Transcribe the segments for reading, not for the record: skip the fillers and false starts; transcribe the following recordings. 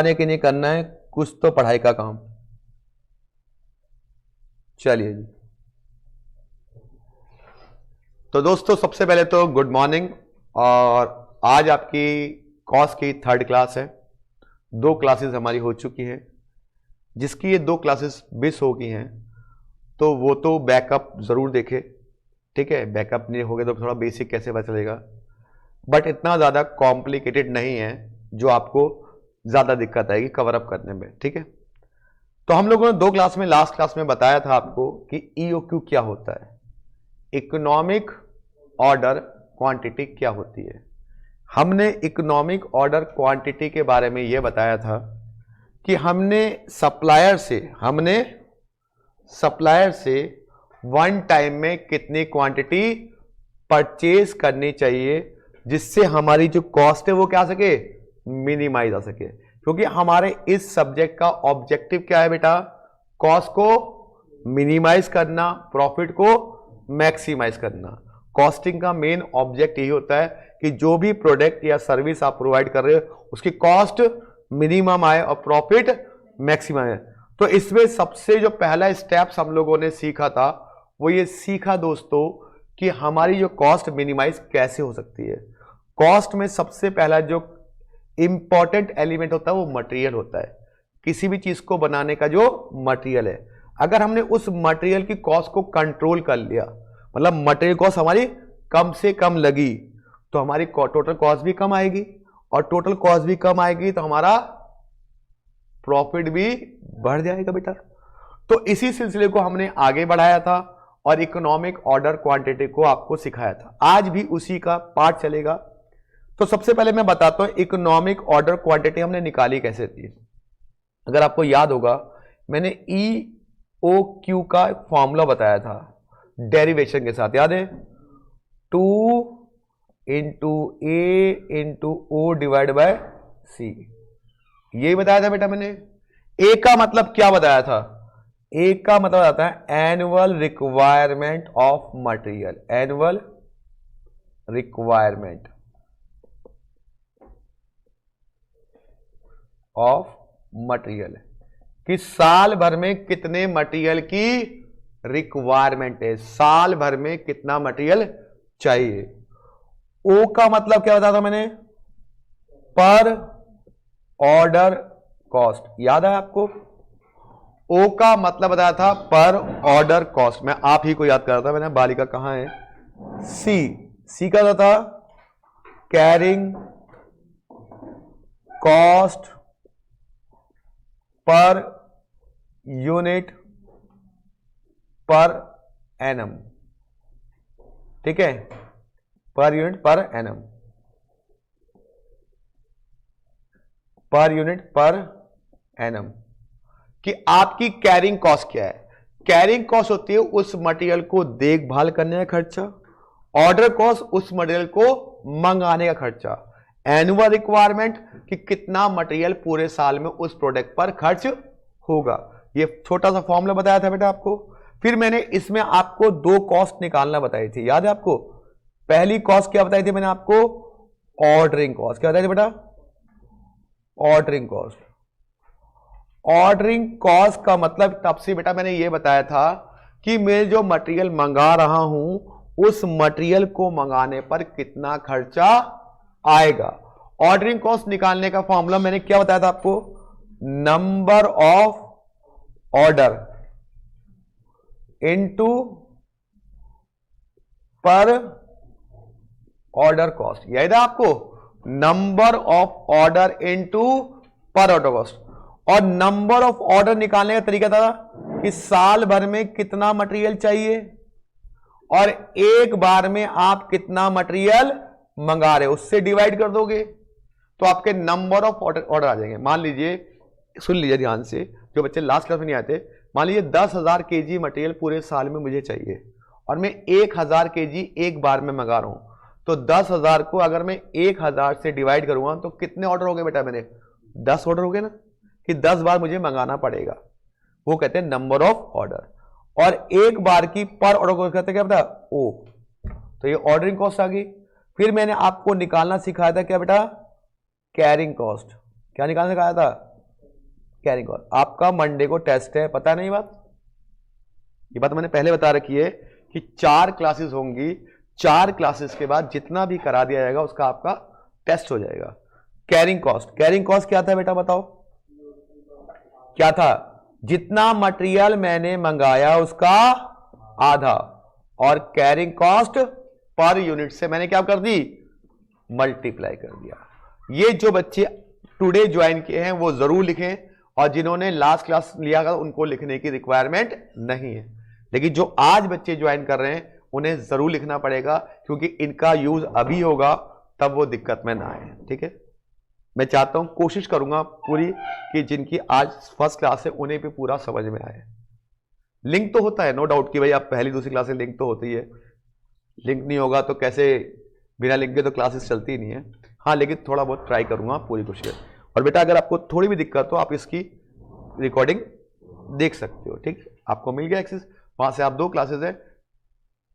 के लिए करना है कुछ तो पढ़ाई का काम। चलिए जी, तो दोस्तों सबसे पहले तो गुड मॉर्निंग। और आज आपकी कॉस की 3rd क्लास है। 2 क्लासेस हमारी हो चुकी हैं, जिसकी ये 2 क्लासेस मिस हो गई हैं तो वो तो बैकअप जरूर देखे। ठीक है, बैकअप नहीं हो गया तो थोड़ा बेसिक कैसे पता चलेगा, बट इतना ज़्यादा कॉम्प्लिकेटेड नहीं है जो आपको ज़्यादा दिक्कत आएगी कवर अप करने में। ठीक है, तो हम लोगों ने 2 क्लास में, लास्ट क्लास में बताया था आपको कि ईओक्यू क्या होता है, इकोनॉमिक ऑर्डर क्वांटिटी क्या होती है। हमने इकोनॉमिक ऑर्डर क्वांटिटी के बारे में यह बताया था कि हमने सप्लायर से वन टाइम में कितनी क्वांटिटी परचेज करनी चाहिए जिससे हमारी जो कॉस्ट है वो क्या सके, मिनिमाइज आ सके। क्योंकि हमारे इस सब्जेक्ट का ऑब्जेक्टिव क्या है बेटा, कॉस्ट को मिनिमाइज करना, प्रॉफिट को मैक्सिमाइज करना। कॉस्टिंग का मेन ऑब्जेक्ट यही होता है कि जो भी प्रोडक्ट या सर्विस आप प्रोवाइड कर रहे हो उसकी कॉस्ट मिनिमम आए और प्रॉफिट मैक्सिमम आए। तो इसमें सबसे जो पहला स्टेप्स हम लोगों ने सीखा था वो ये सीखा दोस्तों कि हमारी जो कॉस्ट मिनिमाइज कैसे हो सकती है। कॉस्ट में सबसे पहला जो इंपॉर्टेंट एलिमेंट होता है वो मटेरियल होता है। किसी भी चीज को बनाने का जो मटेरियल है, अगर हमने उस मटेरियल की कॉस्ट को कंट्रोल कर लिया, मतलब मटेरियल कॉस्ट हमारी कम से कम लगी, तो हमारी टोटल कॉस्ट भी कम आएगी, और टोटल कॉस्ट भी कम आएगी तो हमारा प्रॉफिट भी बढ़ जाएगा बेटा। तो इसी सिलसिले को हमने आगे बढ़ाया था और इकोनॉमिक ऑर्डर क्वांटिटी को आपको सिखाया था। आज भी उसी का पार्ट चलेगा। तो सबसे पहले मैं बताता हूं इकोनॉमिक ऑर्डर क्वांटिटी हमने निकाली कैसे थी। अगर आपको याद होगा मैंने EOQ का फॉर्मूला बताया था डेरिवेशन के साथ, याद है, 2 × A × O divide by C। यही बताया था बेटा मैंने। ए का मतलब क्या बताया था, ए का मतलब आता है annual requirement of material, annual requirement of material, कि साल भर में कितने मटेरियल की रिक्वायरमेंट है, साल भर में कितना मटेरियल चाहिए। ओ का मतलब क्या बताया था मैंने, पर ऑर्डर कॉस्ट, याद है आपको। ओ का मतलब बताया था पर ऑर्डर कॉस्ट। मैं आप ही को याद कर रहा था, मैंने बालिका कहां है, सी का था carrying cost per unit per annum. ठीक है, per unit per annum, per unit per annum, कि आपकी कैरिंग कॉस्ट क्या है। कैरिंग कॉस्ट होती है उस मटेरियल को देखभाल करने का खर्चा, ऑर्डर कॉस्ट उस मटेरियल को मंगाने का खर्चा, एनुअल रिक्वायरमेंट कि कितना मटेरियल पूरे साल में उस प्रोडक्ट पर खर्च होगा। ये छोटा सा फॉर्मूला बताया था बेटा आपको। फिर मैंने इसमें आपको 2 कॉस्ट निकालना बताई थी, याद है आपको। पहली कॉस्ट क्या बताई थी मैंने आपको, ऑर्डरिंग कॉस्ट। क्या बताई थी बेटा, ऑर्डरिंग कॉस्ट। ऑर्डरिंग कॉस्ट का मतलब तब से बेटा मैंने ये बताया था कि मैं जो मटेरियल मंगा रहा हूं उस मटेरियल को मंगाने पर कितना खर्चा आएगा। ऑर्डरिंग कॉस्ट निकालने का फॉर्मूला मैंने क्या बताया था आपको, number of order into per order cost, याद है आपको, number of order into per order cost. और नंबर ऑफ ऑर्डर निकालने का तरीका था कि साल भर में कितना मटेरियल चाहिए और एक बार में आप कितना मटेरियल मंगा रहे हो, उससे डिवाइड कर दोगे तो आपके नंबर ऑफ ऑर्डर आ जाएंगे। मान लीजिए, सुन लीजिए ध्यान से, जो बच्चे लास्ट क्लास में नहीं आते, मान लीजिए 10,000 kg मटेरियल पूरे साल में मुझे चाहिए और मैं 1,000 kg एक बार में मंगा रहा हूं, तो 10,000 को अगर मैं 1,000 से डिवाइड करूंगा तो कितने ऑर्डर हो गए बेटा, मैंने 10 ऑर्डर हो गए ना, कि 10 बार मुझे मंगाना पड़ेगा। वो कहते हैं नंबर ऑफ ऑर्डर। और एक बार की पर ऑर्डर को कहते हैं क्या बेटा, ओ। तो ये ऑर्डरिंग कॉस्ट आ गई। फिर मैंने आपको निकालना सिखाया था क्या बेटा, कैरिंग कॉस्ट। क्या निकालना सिखाया था, कैरिंग कॉस्ट। आपका मंडे को टेस्ट है, पता नहीं बात, ये बात मैंने पहले बता रखी है कि 4 क्लासेस होंगी, 4 क्लासेस के बाद जितना भी करा दिया जाएगा उसका आपका टेस्ट हो जाएगा। कैरिंग कॉस्ट, कैरिंग कॉस्ट क्या था बेटा बताओ, क्या था? जितना मटेरियल मैंने मंगाया उसका आधा, और कैरिंग कॉस्ट पर यूनिट से मैंने क्या कर दी, मल्टीप्लाई कर दिया। ये जो बच्चे टुडे ज्वाइन किए हैं वो जरूर लिखें, और जिन्होंने लास्ट क्लास लिया था उनको लिखने की रिक्वायरमेंट नहीं है, लेकिन जो आज बच्चे ज्वाइन कर रहे हैं उन्हें जरूर लिखना पड़ेगा, क्योंकि इनका यूज अभी होगा तब वो दिक्कत में ना आए। ठीक है, मैं चाहता हूं, कोशिश करूंगा पूरी कि जिनकी आज फर्स्ट क्लास है उन्हें भी पूरा समझ में आए। लिंक तो होता है, नो डाउट कि भाई आप पहली दूसरी क्लास से लिंक तो होती है, लिंक नहीं होगा तो कैसे, बिना लिंक के तो क्लासेस चलती ही नहीं है। हाँ, लेकिन थोड़ा बहुत ट्राई करूंगा, पूरी कोशिश। और बेटा अगर आपको थोड़ी भी दिक्कत हो आप इसकी रिकॉर्डिंग देख सकते हो। ठीक, आपको मिल गया एक्सेस, वहां से आप 2 क्लासेस है,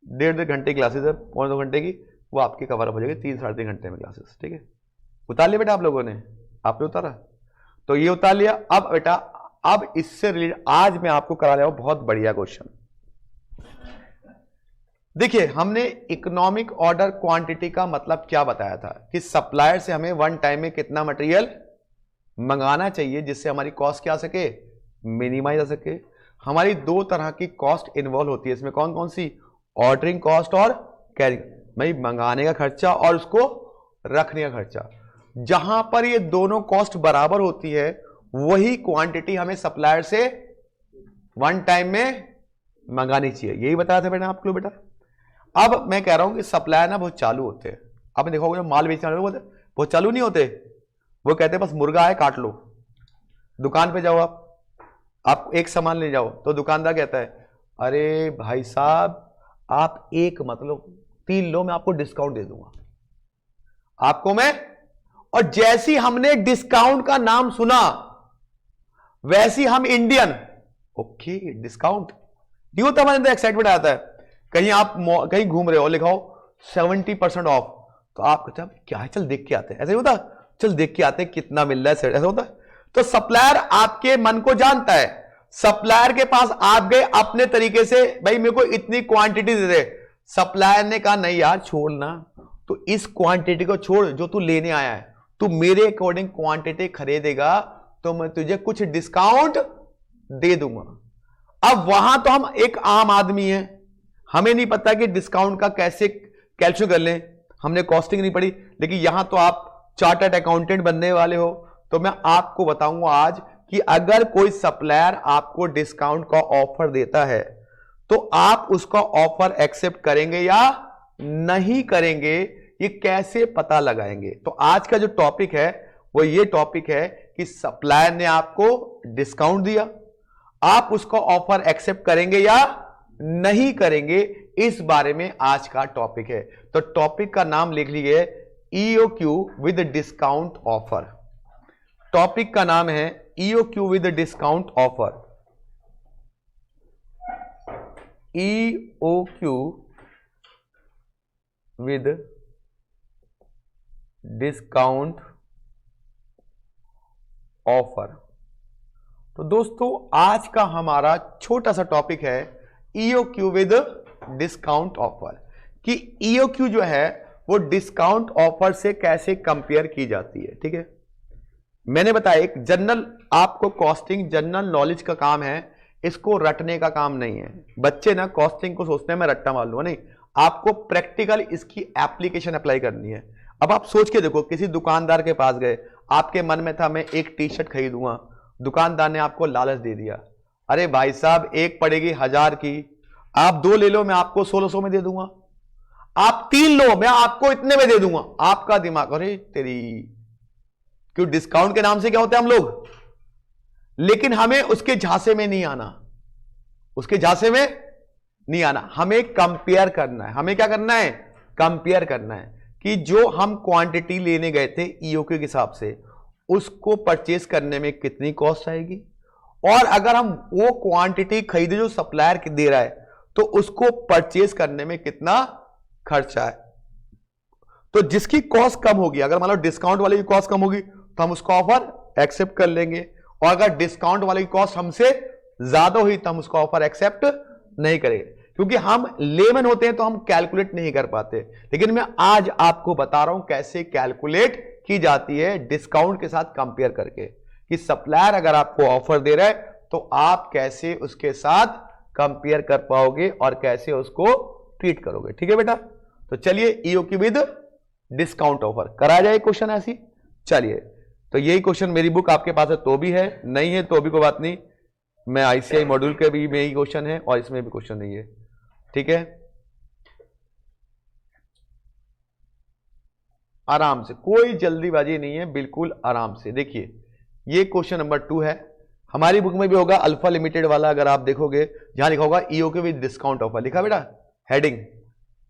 1.5 घंटे की क्लासेस है, 1.25 घंटे की, वो आपकी कवर अप हो जाएगी 3 साढ़े 3 घंटे में क्लासेस। ठीक है, उतार लिया बेटा आप लोगों ने, आपने उतारा, तो ये उतार लिया। अब बेटा अब इससे रिलेटेड आज मैं आपको करा रहा हूं बहुत बढ़िया क्वेश्चन। देखिए, हमने इकोनॉमिक ऑर्डर क्वांटिटी का मतलब क्या बताया था कि सप्लायर से हमें वन टाइम में कितना मटेरियल मंगाना चाहिए जिससे हमारी कॉस्ट क्या आ सके, मिनिमाइज आ सके। हमारी 2 तरह की कॉस्ट इन्वॉल्व होती है इसमें, कौन कौन सी, ऑर्डरिंग कॉस्ट और कैरिंग, भाई मंगाने का खर्चा और उसको रखने का खर्चा। जहां पर ये दोनों कॉस्ट बराबर होती है वही क्वांटिटी हमें सप्लायर से वन टाइम में मंगानी चाहिए, यही बताया था मैंने आपको बेटा। अब मैं कह रहा हूं कि सप्लायर ना बहुत चालू होते हैं, आपने देखोगे माल बेचने वाले लोग बहुत चालू नहीं होते, वो कहते हैं बस मुर्गा है काट लो। दुकान पे जाओ आप एक सामान ले जाओ तो दुकानदार कहता है अरे भाई साहब आप एक मतलब 3 लो, मैं आपको डिस्काउंट दे दूंगा आपको मैं। और जैसी हमने डिस्काउंट का नाम सुना वैसी हम इंडियन, ओके डिस्काउंट नहीं होता, हमारे अंदर एक्साइटमेंट आता है। कहीं आप कहीं घूम रहे हो, लिखाओ 70% ऑफ, तो आप कहते हैं क्या है, चल देख के आते हैं, ऐसा ही होता, चल देख के आते हैं कितना मिल रहा है, ऐसा होता है। तो सप्लायर आपके मन को जानता है, सप्लायर के पास आप गए अपने तरीके से, भाई मेरे को इतनी क्वांटिटी दे दे। सप्लायर ने कहा नहीं यार छोड़ना, तो इस क्वांटिटी को छोड़ जो तू लेने आया है, तू मेरे अकॉर्डिंग क्वांटिटी खरीदेगा तो मैं तुझे कुछ डिस्काउंट दे दूंगा। अब वहां तो हम एक आम आदमी है, हमें नहीं पता कि डिस्काउंट का कैसे कैलकुलेट कर लें, हमने कॉस्टिंग नहीं पढ़ी। लेकिन यहां तो आप चार्टर्ड अकाउंटेंट बनने वाले हो, तो मैं आपको बताऊंगा आज कि अगर कोई सप्लायर आपको डिस्काउंट का ऑफर देता है तो आप उसका ऑफर एक्सेप्ट करेंगे या नहीं करेंगे, ये कैसे पता लगाएंगे। तो आज का जो टॉपिक है वो ये टॉपिक है कि सप्लायर ने आपको डिस्काउंट दिया, आप उसका ऑफर एक्सेप्ट करेंगे या नहीं करेंगे, इस बारे में आज का टॉपिक है। तो टॉपिक का नाम लिख लीजिए EOQ with discount offer. Topic का नाम है EOQ with discount offer. EOQ with discount offer. तो दोस्तों आज का हमारा छोटा सा टॉपिक है ईओक्यू विद डिस्काउंट ऑफर, कि ईओक्यू जो है वो डिस्काउंट ऑफर से कैसे कंपेयर की जाती है। ठीक है, मैंने बताया एक जनरल आपको कॉस्टिंग जनरल नॉलेज का काम है, इसको रटने का काम नहीं है। बच्चे ना कॉस्टिंग को सोचते हैं मैं रट्टा मार लूंगा, नहीं, आपको प्रैक्टिकल इसकी एप्लीकेशन अप्लाई करनी है। अब आप सोच के देखो, किसी दुकानदार के पास गए, आपके मन में था मैं एक टी शर्ट खरीदूंगा, दुकानदार ने आपको लालच दे दिया, अरे भाई साहब एक पड़ेगी 1000 की, आप 2 ले लो मैं आपको 1600 में दे दूंगा, आप 3 लो मैं आपको इतने में दे दूंगा। आपका दिमाग अरे तेरी, क्यों डिस्काउंट के नाम से क्या होते हैं हम लोग, लेकिन हमें उसके झांसे में नहीं आना, उसके झांसे में नहीं आना, हमें कंपेयर करना है। हमें क्या करना है, कंपेयर करना है कि जो हम क्वांटिटी लेने गए थे ईओक्यू के हिसाब से उसको परचेस करने में कितनी कॉस्ट आएगी, और अगर हम वो क्वांटिटी खरीदे जो सप्लायर दे रहा है तो उसको परचेस करने में कितना खर्चा है। तो जिसकी कॉस्ट कम होगी, अगर मान लो डिस्काउंट वाली की कॉस्ट कम होगी तो हम उसका ऑफर एक्सेप्ट कर लेंगे, और अगर डिस्काउंट वाली कॉस्ट हमसे ज्यादा हुई तो हम उसका ऑफर एक्सेप्ट नहीं करेंगे, क्योंकि हम लेमन होते हैं तो हम कैलकुलेट नहीं कर पाते। लेकिन मैं आज आपको बता रहा हूं कैसे कैलकुलेट की जाती है डिस्काउंट के साथ कंपेयर करके, कि सप्लायर अगर आपको ऑफर दे रहा है तो आप कैसे उसके साथ कंपेयर कर पाओगे और कैसे उसको ट्रीट करोगे। ठीक है बेटा, तो चलिए ईओक्यू विद डिस्काउंट ऑफर कराया जाए क्वेश्चन ऐसी। चलिए, तो यही क्वेश्चन मेरी बुक आपके पास है तो भी है, नहीं है तो भी कोई बात नहीं, मैं आईसीआई मॉड्यूल के भी में ही क्वेश्चन है और इसमें भी क्वेश्चन नहीं है। ठीक है, आराम से, कोई जल्दीबाजी नहीं है, बिल्कुल आराम से। देखिए ये क्वेश्चन नंबर 2 है, हमारी बुक में भी होगा अल्फा लिमिटेड वाला, अगर आप देखोगे जहां लिखा होगा ईओक्यू विद डिस्काउंट ऑफर, लिखा बेटा heading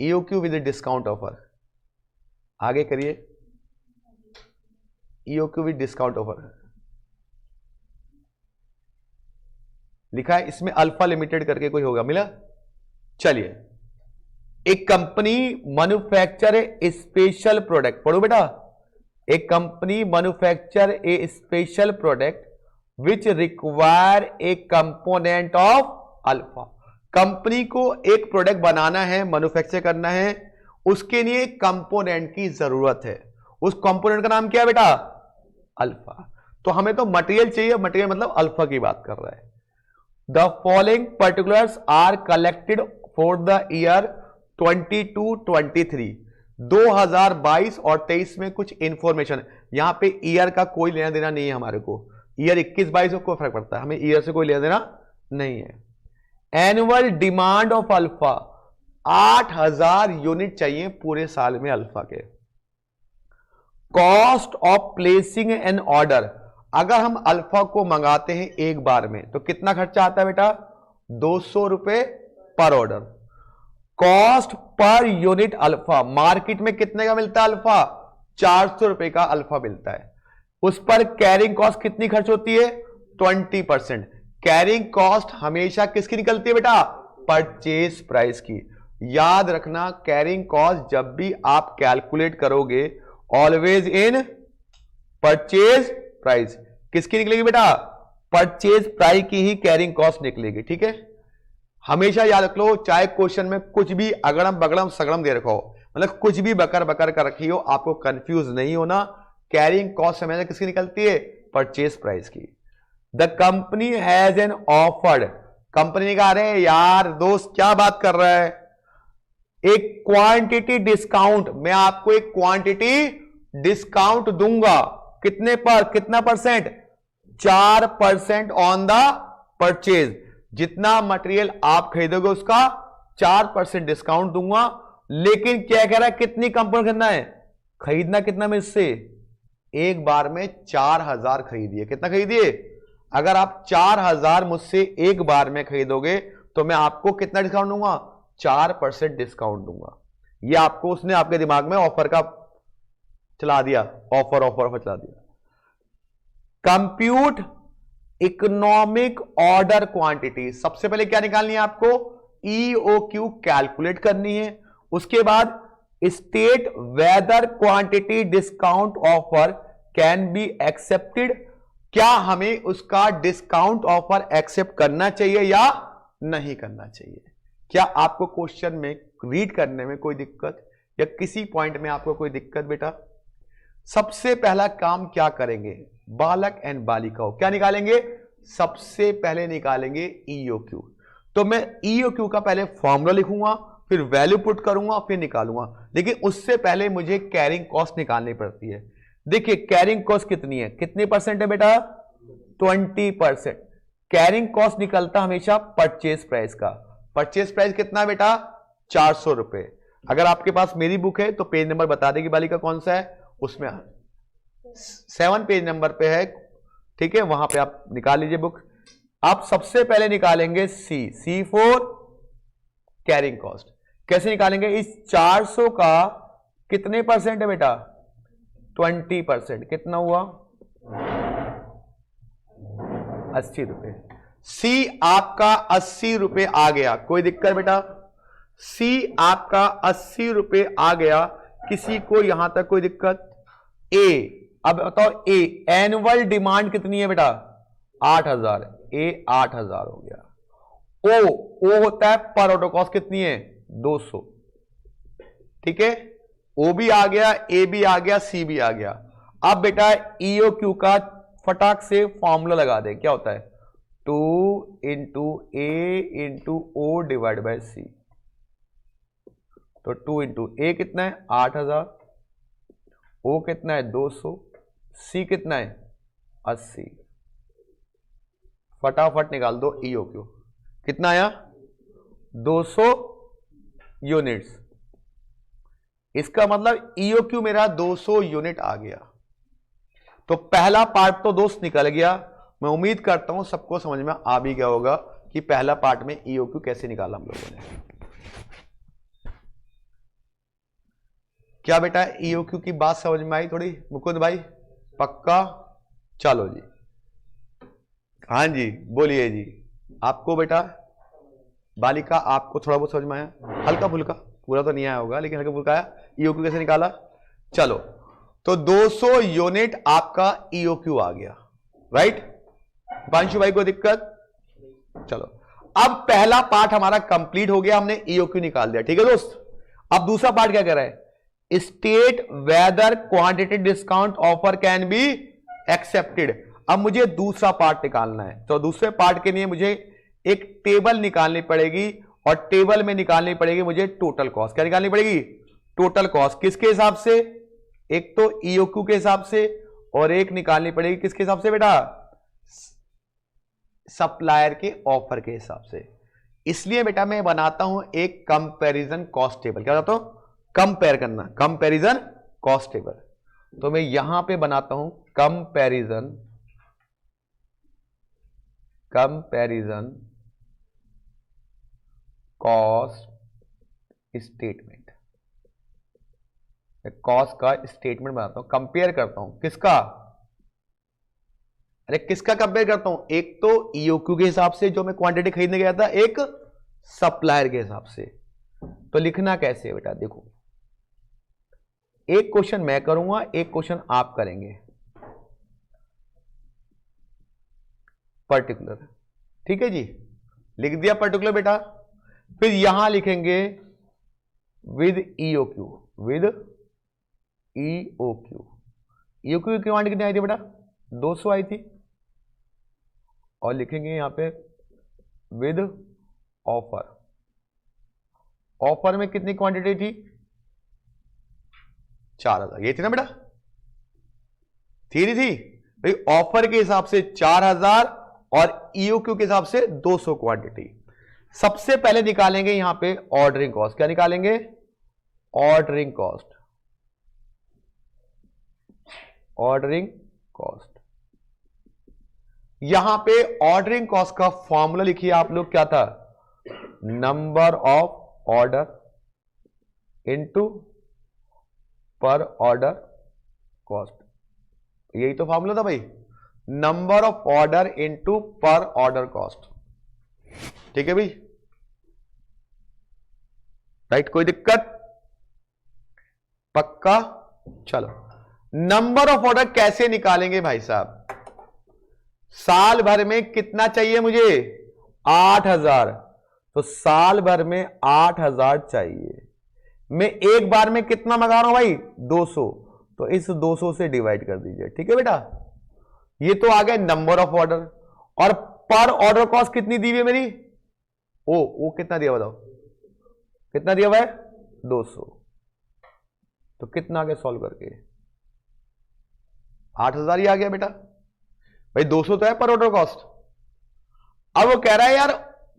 EOQ with discount offer, आगे करिए ईओक्यू विद डिस्काउंट ऑफर लिखा है, इसमें अल्फा लिमिटेड करके कोई होगा, मिला। चलिए, एक कंपनी मैन्युफैक्चर ए स्पेशल प्रोडक्ट, पढ़ो बेटा, एक company manufacture A special product which require a component of alpha. Company को एक प्रोडक्ट बनाना है, मैन्युफैक्चर करना है, उसके लिए एक कंपोनेंट की जरूरत है, उस कंपोनेंट का नाम क्या है बेटा, अल्फा। तो हमें तो मटेरियल चाहिए, मटेरियल मतलब अल्फा की बात कर रहा है। The following particulars are collected for the year 22-23, 2022 और 23 में कुछ इंफॉर्मेशन, यहां पे ईयर का कोई लेना देना नहीं है हमारे को, ईयर 21-22 को फर्क पड़ता है, हमें ईयर से कोई लेना देना नहीं है। Annual demand of alpha 8000 unit चाहिए पूरे साल में अल्फा के। Cost of placing an order, अगर हम अल्फा को मंगाते हैं एक बार में तो कितना खर्चा आता है बेटा, 200 रुपए पर order. Cost per unit alpha, market में कितने का मिलता है अल्फा, 400 रुपए का अल्फा मिलता है, उस पर कैरिंग कॉस्ट कितनी खर्च होती है, 20%। कैरिंग कॉस्ट हमेशा किसकी निकलती है बेटा, परचेज प्राइस की। याद रखना, कैरिंग कॉस्ट जब भी आप कैलकुलेट करोगे ऑलवेज इन परचेज प्राइस, किसकी निकलेगी बेटा, परचेज प्राइस की ही कैरिंग कॉस्ट निकलेगी। ठीक है, हमेशा याद रख लो, चाहे क्वेश्चन में कुछ भी अगड़म बगड़म सगड़म दे रखो, मतलब कुछ भी बकर बकर कर रखी हो, आपको कंफ्यूज नहीं होना, कैरिंग कॉस्ट हमेशा किसकी निकलती है, परचेज प्राइस की। The company has an offered, company ने कहा अरे यार दोस्त क्या बात कर रहा है, एक क्वांटिटी डिस्काउंट, मैं आपको एक क्वांटिटी डिस्काउंट दूंगा, कितने पर, कितना परसेंट, 4% ऑन द परचेज, जितना मटेरियल आप खरीदोगे उसका 4% डिस्काउंट दूंगा। लेकिन क्या कह रहा है, कितनी कंपोनेंट खरीदना है, खरीदना कितना में इससे, एक बार में 4000 खरीदिए, कितना खरीदिए, अगर आप 4000 मुझसे एक बार में खरीदोगे तो मैं आपको कितना डिस्काउंट दूंगा, 4% डिस्काउंट दूंगा। ये आपको उसने आपके दिमाग में ऑफर का चला दिया, ऑफर ऑफर ऑफर चला दिया। कंप्यूट इकोनॉमिक ऑर्डर क्वांटिटी, सबसे पहले क्या निकालनी है आपको, ईओक्यू कैलकुलेट करनी है। उसके बाद state whether quantity discount offer can be accepted, क्या हमें उसका डिस्काउंट ऑफर एक्सेप्ट करना चाहिए या नहीं करना चाहिए। क्या आपको क्वेश्चन में रीड करने में कोई दिक्कत या किसी पॉइंट में आपको कोई दिक्कत बेटा। सबसे पहला काम क्या करेंगे, बालक एंड बालिकाओं, क्या निकालेंगे, सबसे पहले निकालेंगे ईओक्यू। तो मैं ईओक्यू का पहले फॉर्मूला लिखूंगा, फिर वैल्यू पुट करूंगा, फिर निकालूंगा, लेकिन उससे पहले मुझे कैरिंग कॉस्ट निकालनी पड़ती है। देखिए कैरिंग कॉस्ट कितनी है, कितनी परसेंट है बेटा, 20%। कैरिंग कॉस्ट निकलता हमेशा परचेज प्राइस का, परचेज प्राइस कितना बेटा, 400 रुपए। अगर आपके पास मेरी बुक है तो पेज नंबर बता देगी बालिका कौन सा है, उसमें 7 पेज नंबर पे है, ठीक है, वहां पे आप निकाल लीजिए बुक। आप सबसे पहले निकालेंगे सी फॉर कैरिंग कॉस्ट। कैसे निकालेंगे, इस 400 का कितने परसेंट है बेटा, 20%, कितना हुआ, 80 रुपए। सी आपका 80 रुपए आ गया, कोई दिक्कत बेटा, सी आपका 80 रुपए आ गया, किसी को यहां तक कोई दिक्कत। ए, अब बताओ ए, एनुअल डिमांड कितनी है बेटा, 8,000, ए 8,000 हो गया। ओ होता है पर ऑर्डर कॉस्ट कितनी है 200, ठीक है। ओ भी आ गया, ए भी आ गया, सी भी आ गया। अब बेटा ईओ क्यू का फटाक से फॉर्मूला लगा दें, क्या होता है 2 into A into O divide by C. तो 2 इंटू ए कितना है 8,000, ओ कितना है 200, सी कितना है 80। फटाफट निकाल दो ईओ क्यू, कितना आया 200 यूनिट्स। इसका मतलब ईओ क्यू मेरा 200 यूनिट आ गया। तो पहला पार्ट तो दोस्त निकल गया। मैं उम्मीद करता हूं सबको समझ में आ भी गया होगा कि पहला पार्ट में ईओ क्यू कैसे निकाला हम लोगों ने। क्या बेटा ईओ क्यू की बात समझ में आई थोड़ी मुकुंद भाई? पक्का? चलो जी, हाँ जी बोलिए जी। आपको बेटा बालिका आपको थोड़ा बहुत समझ में आया? हल्का फुल्का, पूरा तो नहीं आया होगा लेकिन हल्का फुल्का आया। ईओ क्यू कैसे निकाला? चलो, तो 200 यूनिट आपका ईओ क्यू आ गया, राइट? पांशु भाई को दिक्कत? चलो, अब पहला पार्ट हमारा कंप्लीट हो गया, हमने ईओ क्यू निकाल दिया, ठीक है दोस्त। अब दूसरा पार्ट क्या कर रहा है? State whether quantity discount offer can be accepted. अब मुझे दूसरा पार्ट निकालना है, तो दूसरे पार्ट के लिए मुझे एक टेबल निकालनी पड़ेगी, और टेबल में निकालनी पड़ेगी मुझे टोटल कॉस्ट। क्या निकालनी पड़ेगी? Total cost. किसके हिसाब से? एक तो ईओक्यू के हिसाब से, और एक निकालनी पड़ेगी किसके हिसाब से बेटा? सप्लायर के ऑफर के हिसाब से। इसलिए बेटा मैं बनाता हूं एक कंपैरिजन कॉस्ट टेबल। क्या बताता हूं? कंपेयर करना, कंपैरिजन कॉस्ट टेबल। तो मैं यहां पे बनाता हूं कंपैरिजन कॉस्ट स्टेटमेंट। कॉस्ट का स्टेटमेंट बनाता हूं, कंपेयर करता हूं किसका? अरे किसका कंपेयर करता हूं? एक तो ईओक्यू के हिसाब से जो मैं क्वांटिटी खरीदने गया था, एक सप्लायर के हिसाब से। तो लिखना कैसे है बेटा? देखो, एक क्वेश्चन मैं करूंगा, एक क्वेश्चन आप करेंगे पर्टिकुलर, ठीक है जी। लिख दिया पर्टिकुलर बेटा, फिर यहां लिखेंगे with EOQ, with EOQ. EOQ की क्वांटिटी कितनी आई थी बेटा? 200 आई थी। और लिखेंगे यहां पे विद ऑफर। ऑफर में कितनी क्वांटिटी थी? 4,000। ये थी ना बेटा? थी नहीं थी भाई? ऑफर के हिसाब से 4,000 और ईओक्यू के हिसाब से 200 क्वांटिटी। सबसे पहले निकालेंगे यहां पे ऑर्डरिंग कॉस्ट। क्या निकालेंगे? Ordering cost. Ordering cost. यहां पे ऑर्डरिंग कॉस्ट का फॉर्मूला लिखिए आप लोग, क्या था? Number of order into per order cost. यही तो फॉर्मूला था भाई, number of order into per order cost. ठीक है भाई, राइट? कोई दिक्कत? पक्का? चलो, नंबर ऑफ ऑर्डर कैसे निकालेंगे भाई साहब? साल भर में कितना चाहिए मुझे? 8,000। तो साल भर में 8,000 चाहिए। मैं एक बार में कितना मंगा रहा हूं भाई? 200। तो इस 200 से डिवाइड कर दीजिए, ठीक है बेटा? ये तो आ गया नंबर ऑफ ऑर्डर। और पर ऑर्डर कॉस्ट कितनी दी हुई है मेरी? ओ कितना दिया बताओ? कितना दिया हुआ है? 200। तो कितना आ गया सॉल्व करके? 8,000 ही आ गया बेटा भाई। 200 तो है पर ऑर्डर कॉस्ट। अब वो कह रहा है यार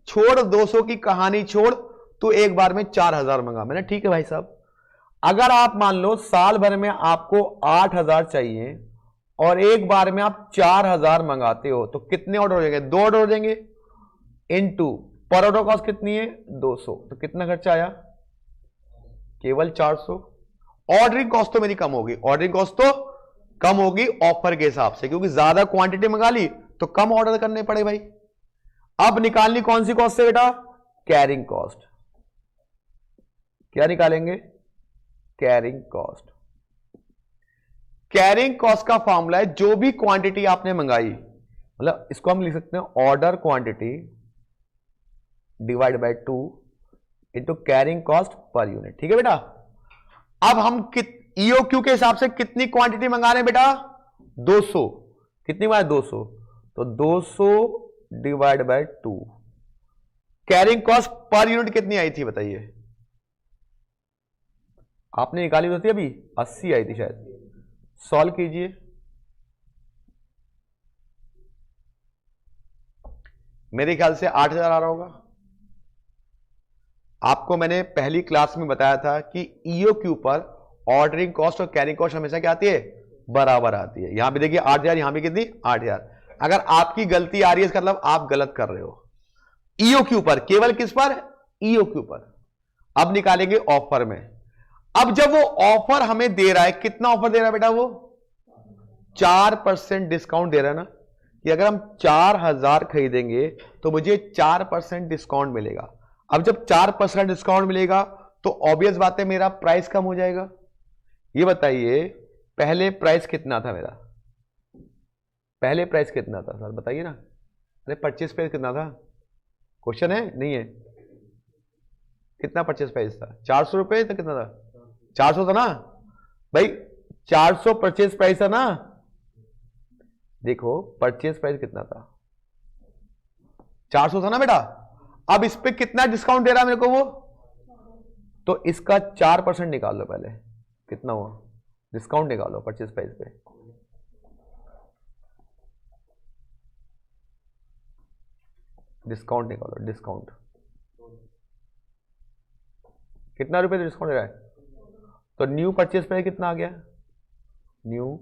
छोड़ 200 की कहानी छोड़, तो एक बार में 4,000 मंगा। मैंने ठीक है भाई साहब, अगर आप मान लो साल भर में आपको 8,000 चाहिए और एक बार में आप 4,000 मंगाते हो, तो कितने ऑर्डर हो जाएंगे? 2 ऑर्डर हो जाएंगे। इनटू पर ऑर्डर कॉस्ट कितनी है? 200। तो कितना खर्चा आया? केवल 400। ऑर्डरिंग कॉस्ट तो मेरी कम होगी, ऑर्डरिंग कॉस्ट तो कम होगी ऑफर के हिसाब से, क्योंकि ज्यादा क्वांटिटी मंगा ली तो कम ऑर्डर करने पड़े भाई। अब निकालनी कौन सी कॉस्ट से बेटा? Carrying cost. क्या निकालेंगे? Carrying cost. कैरिंग कॉस्ट का फॉर्मूला है जो भी क्वांटिटी आपने मंगाई मतलब इसको हम लिख सकते हैं order quantity divide by 2 into carrying cost per unit. ठीक है बेटा। अब हम ईओक्यू के हिसाब से कितनी क्वांटिटी मंगा रहे हैं बेटा? 200। कितनी बार? 200। तो 200 divide by 2। Carrying cost per unit कितनी आई थी बताइए? आपने निकाली होती अभी 80 आई थी शायद। सॉल्व कीजिए। मेरे ख्याल से 8000 आ रहा होगा। आपको मैंने पहली क्लास में बताया था कि ईओक्यू पर ऑर्डरिंग कॉस्ट और कैरिंग कॉस्ट हमेशा क्या आती है? बराबर आती है। यहां भी देखिए 8000, यहां भी कितनी? 8000। अगर आपकी गलती आ रही है इसका मतलब आप गलत कर रहे हो। ईओक्यू पर, केवल किस पर? ईओक्यू पर। अब निकालेंगे ऑफर में। अब जब वो ऑफर हमें दे रहा है, कितना ऑफर दे रहा है बेटा? वो 4% डिस्काउंट दे रहा है ना, कि अगर हम 4000 खरीदेंगे तो मुझे 4% डिस्काउंट मिलेगा। अब जब 4% डिस्काउंट मिलेगा तो ऑब्वियस बात है मेरा प्राइस कम हो जाएगा। ये बताइए पहले प्राइस कितना था मेरा? पहले प्राइस कितना था सर बताइए ना। अरे परचेस प्राइस कितना था? क्वेश्चन है नहीं है? कितना परचेस प्राइस था? 400 रुपए था? कितना था? 400 था ना भाई? 400 परचेस प्राइस था ना? देखो परचेस प्राइस कितना था? 400 था ना बेटा? अब इस पे कितना डिस्काउंट दे रहा है मेरे को वो? तो इसका 4% निकाल लो पहले। कितना हुआ? डिस्काउंट निकालो परचेस प्राइस पे। डिस्काउंट निकालो। डिस्काउंट कितना रुपए डिस्काउंट दे रहा है? तो न्यू परचेस प्राइस कितना आ गया? न्यू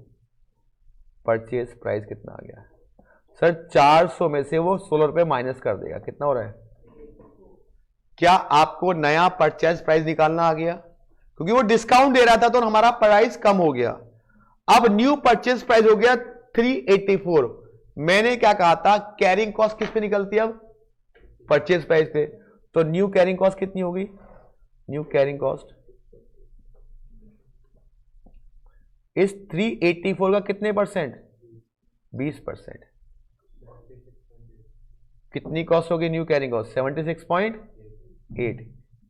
परचेस प्राइस कितना आ गया सर? 400 में से वो 16 रुपए माइनस कर देगा। कितना हो रहा है? क्या आपको नया परचेस प्राइस निकालना आ गया? क्योंकि वो डिस्काउंट दे रहा था तो हमारा प्राइस कम हो गया। अब न्यू परचेस प्राइस हो गया 384। मैंने क्या कहा था? कैरिंग कॉस्ट किस पे निकलती है अब? परचेस प्राइस पे। तो न्यू कैरिंग कॉस्ट कितनी होगी? न्यू कैरिंग कॉस्ट इस 384 का कितने परसेंट? 20%। कितनी कॉस्ट होगी न्यू कैरिंग कॉस्ट? 76.8।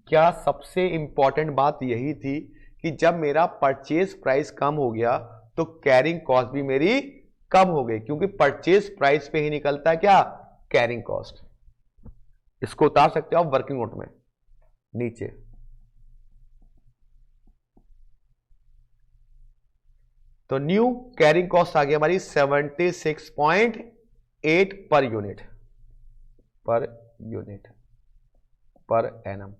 क्या सबसे इंपॉर्टेंट बात यही थी कि जब मेरा परचेज प्राइस कम हो गया तो कैरिंग कॉस्ट भी मेरी कम हो गई, क्योंकि परचेज प्राइस पे ही निकलता है क्या? Carrying cost. इसको उतार सकते हो आप वर्किंग नोट में नीचे। तो न्यू कैरिंग कॉस्ट आ गई हमारी 76.8 per unit. Per unit per annum.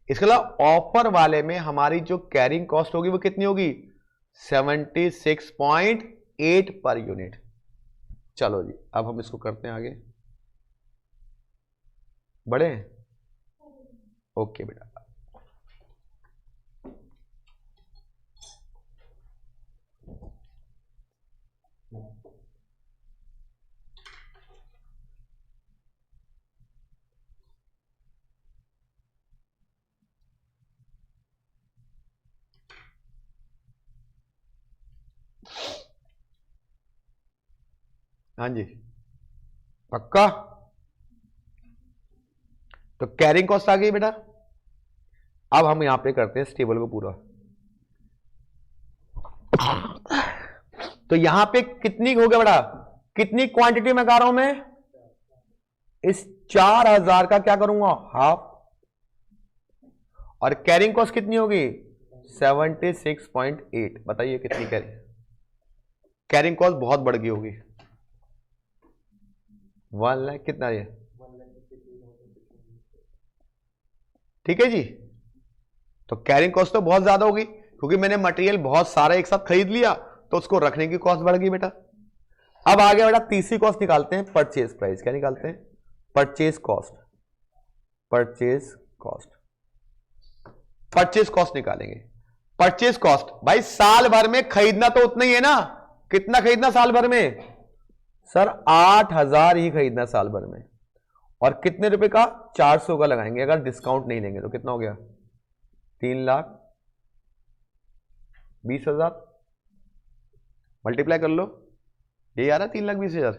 इसके अलावा ऑफर वाले में हमारी जो कैरिंग कॉस्ट होगी वो कितनी होगी? 76.8 पर यूनिट। चलो जी अब हम इसको करते हैं आगे बढ़े। ओके बेटा। हाँ जी पक्का। तो कैरिंग कॉस्ट आ गई बेटा। अब हम यहां पे करते हैं इस टेबल को पूरा। तो यहां पे कितनी हो गया बेटा? कितनी क्वांटिटी में गा रहा हूं मैं? इस 4000 का क्या करूंगा? हाफ। और कैरिंग कॉस्ट कितनी होगी? 76.8। बताइए कितनी कैरिंग कॉस्ट बहुत बढ़ गई होगी। 1 लाख कितना ये? ठीक है जी। तो कैरिंग कॉस्ट तो बहुत ज्यादा होगी क्योंकि मैंने मटेरियल बहुत सारा एक साथ खरीद लिया तो उसको रखने की कॉस्ट बढ़ गई बेटा। अब आ गया बेटा तीसरी कॉस्ट निकालते हैं, परचेज प्राइस। क्या निकालते हैं? Purchase cost. Purchase cost. Purchase cost निकालेंगे। परचेज कॉस्ट भाई साल भर में खरीदना तो उतना ही है ना। कितना खरीदना साल भर में? सर 8000 ही खरीदना साल भर में। और कितने रुपए का? 400 का लगाएंगे। अगर डिस्काउंट नहीं लेंगे तो कितना हो गया? 3,20,000। मल्टीप्लाई कर लो, यही आ रहा है 3,20,000।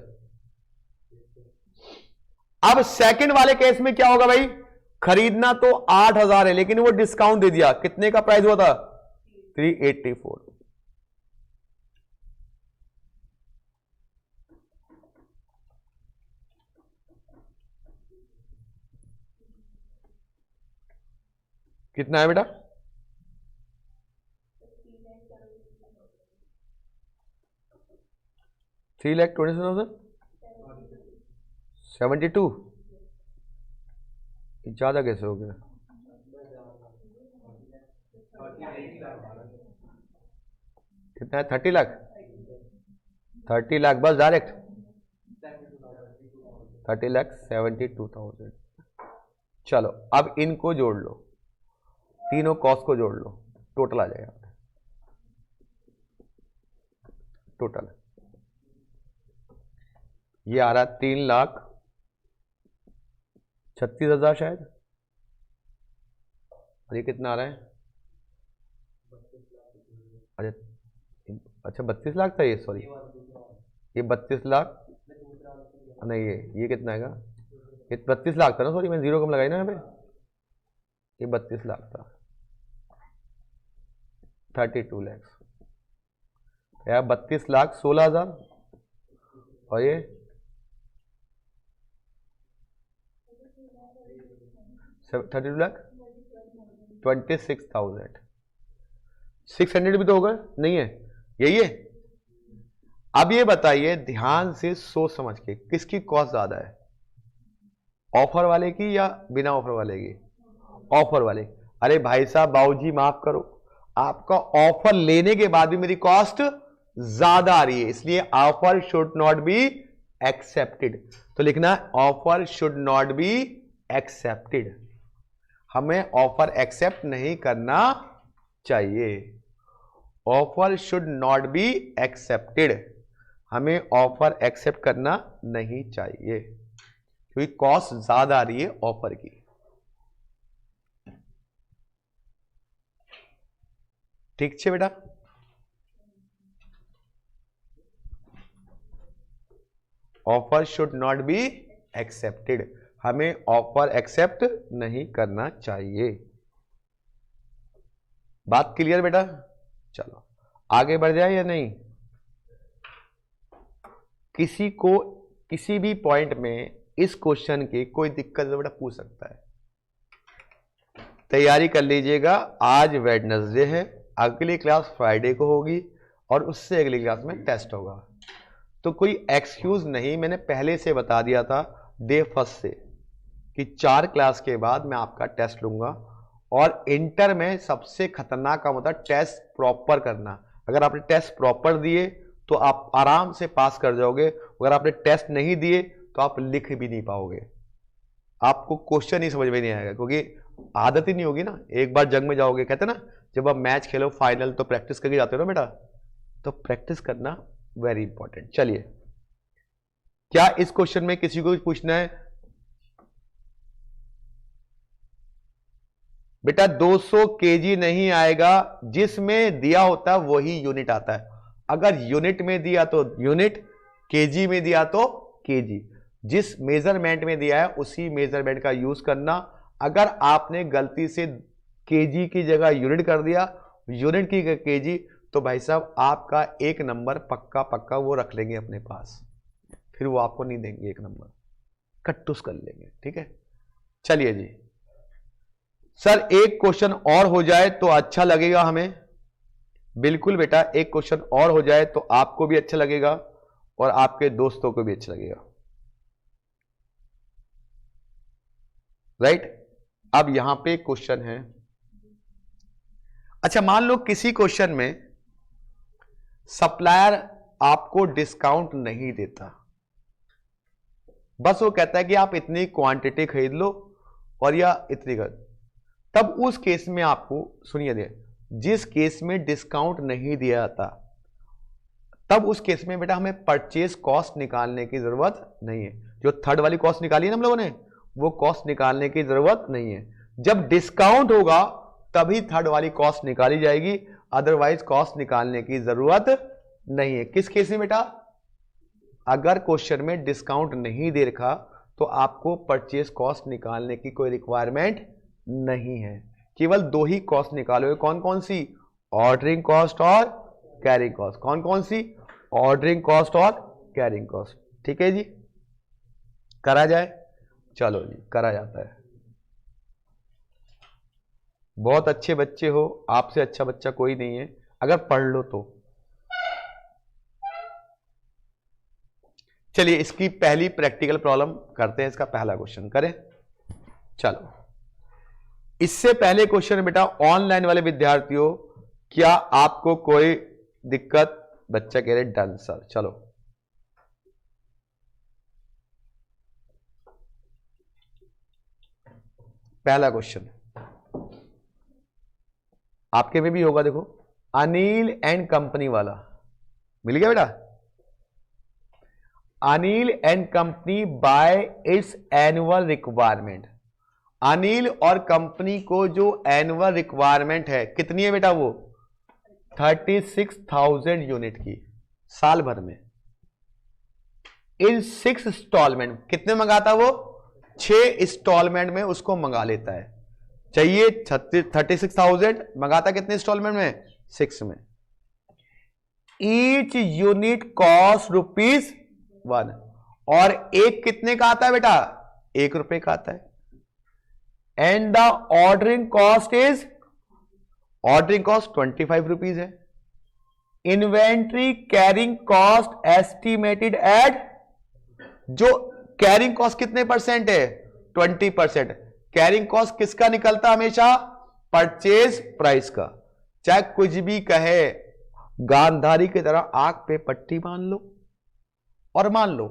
अब सेकंड वाले केस में क्या होगा भाई, खरीदना तो 8,000 है लेकिन वो डिस्काउंट दे दिया, कितने का प्राइस हुआ था 384। कितना है बेटा 3,20,072। ज्यादा कैसे हो गया, कितना है 30 लाख, 30 लाख बस डायरेक्ट 30,72,000। चलो अब इनको जोड़ लो, तीनों कॉस्ट को जोड़ लो, टोटल आ जाएगा। टोटल ये आ रहा है 3,36,000 शायद, और ये कितना आ रहा है, अच्छा 32 लाख था ये, सॉरी ये 32 लाख नहीं, ये कितना है, ये 32 लाख था ना, सॉरी मैंने जीरो कम लगाई ना यहाँ पे, ये 32 लाख था, 32 लाख यार, 32,16,000 और ये 32 लाख 26,600 भी तो होगा, नहीं है यही है। अब ये बताइए ध्यान से सोच समझ के, किसकी कॉस्ट ज्यादा है, ऑफर वाले की या बिना ऑफर वाले की, ऑफर वाले। अरे भाई साहब बाबूजी माफ करो, आपका ऑफर लेने के बाद भी मेरी कॉस्ट ज्यादा आ रही है, इसलिए offer should not be accepted. तो लिखना offer should not be accepted, हमें ऑफर एक्सेप्ट नहीं करना चाहिए, offer should not be accepted, हमें ऑफर एक्सेप्ट करना नहीं चाहिए क्योंकि कॉस्ट ज्यादा आ रही है ऑफर की। ठीक है बेटा, offer should not be accepted, हमें ऑफर एक्सेप्ट नहीं करना चाहिए। बात क्लियर बेटा, चलो आगे बढ़ जाए या नहीं। किसी को किसी भी पॉइंट में इस क्वेश्चन की कोई दिक्कत बेटा पूछ सकता है, तैयारी कर लीजिएगा। आज वेडनेसडे है, अगली क्लास फ्राइडे को होगी और उससे अगली क्लास में टेस्ट होगा, तो कोई एक्सक्यूज नहीं। मैंने पहले से बता दिया था डे फर्स्ट से कि 4 क्लास के बाद मैं आपका टेस्ट लूंगा, और इंटर में सबसे खतरनाक काम होता है टेस्ट प्रॉपर करना। अगर आपने टेस्ट प्रॉपर दिए तो आप आराम से पास कर जाओगे, अगर आपने टेस्ट नहीं दिए तो आप लिख भी नहीं पाओगे, आपको क्वेश्चन ही समझ में नहीं आएगा क्योंकि आदत ही नहीं होगी ना। एक बार जंग में जाओगे, कहते ना जब आप मैच खेलो फाइनल तो प्रैक्टिस करके जाते हो ना बेटा, तो प्रैक्टिस करना वेरी इंपॉर्टेंट। चलिए, क्या इस क्वेश्चन में किसी को भी पूछना है बेटा? 200 केजी नहीं आएगा, जिसमें दिया होता है वही यूनिट आता है। अगर यूनिट में दिया तो यूनिट, केजी में दिया तो केजी, जिस मेजरमेंट में दिया है उसी मेजरमेंट का यूज करना। अगर आपने गलती से केजी की जगह यूनिट कर दिया, यूनिट की केजी, तो भाई साहब आपका 1 नंबर पक्का पक्का वो रख लेंगे अपने पास, फिर वो आपको नहीं देंगे 1 नंबर, कट्टूस कर लेंगे। ठीक है, चलिए जी सर एक क्वेश्चन और हो जाए तो अच्छा लगेगा हमें। बिल्कुल बेटा, एक क्वेश्चन और हो जाए तो आपको भी अच्छा लगेगा और आपके दोस्तों को भी अच्छा लगेगा, राइट। अब यहां पे क्वेश्चन है, अच्छा मान लो किसी क्वेश्चन में सप्लायर आपको डिस्काउंट नहीं देता, बस वो कहता है कि आप इतनी क्वांटिटी खरीद लो और या इतनी कर, तब उस केस में आपको सुनिए दे, जिस केस में डिस्काउंट नहीं दिया जाता तब उस केस में बेटा हमें परचेज कॉस्ट निकालने की जरूरत नहीं है। जो थर्ड वाली कॉस्ट निकाली है ना हम लोगों ने, वो कॉस्ट निकालने की जरूरत नहीं है। जब डिस्काउंट होगा तभी थर्ड वाली कॉस्ट निकाली जाएगी, अदरवाइज कॉस्ट निकालने की जरूरत नहीं है। किस केस में बेटा? अगर क्वेश्चन में डिस्काउंट नहीं दे रखा तो आपको परचेज कॉस्ट निकालने की कोई रिक्वायरमेंट नहीं है। केवल दो ही कॉस्ट निकालोगे। कौन कौन सी? ऑर्डरिंग कॉस्ट और कैरिंग कॉस्ट। कौन कौन सी? ऑर्डरिंग कॉस्ट और कैरिंग कॉस्ट। ठीक है जी, करा जाए? चलो जी, करा जाता है। बहुत अच्छे बच्चे हो, आपसे अच्छा बच्चा कोई नहीं है अगर पढ़ लो तो। चलिए इसकी पहली प्रैक्टिकल प्रॉब्लम करते हैं। इसका पहला क्वेश्चन करें। चलो, इससे पहले क्वेश्चन बेटा ऑनलाइन वाले विद्यार्थियों, क्या आपको कोई दिक्कत? बच्चा कह रहे डन सर। चलो, पहला क्वेश्चन आपके में भी होगा। देखो, अनिल एंड कंपनी वाला मिल गया बेटा। Anil and company by it's annual requirement. Anil और कंपनी को जो एनुअल रिक्वायरमेंट है कितनी है बेटा? वो 36,000 यूनिट की साल भर में। इन 6 इंस्टॉलमेंट कितने मंगाता? वो 6 इंस्टॉलमेंट में उसको मंगा लेता है। चाहिए 36,000, मंगाता कितने इंस्टॉलमेंट में? 6 में। ईच यूनिट कॉस्ट ₹1 और एक कितने का आता है बेटा? ₹1 का आता है। And the ordering cost is, ordering cost ₹25 है। Inventory carrying cost estimated at, जो कैरिंग कॉस्ट कितने परसेंट है? 20%। कैरिंग कॉस्ट किसका निकलता हमेशा? परचेज प्राइस का। चाहे कुछ भी कहे, गांधारी की तरह आंख पे पट्टी मान लो और मान लो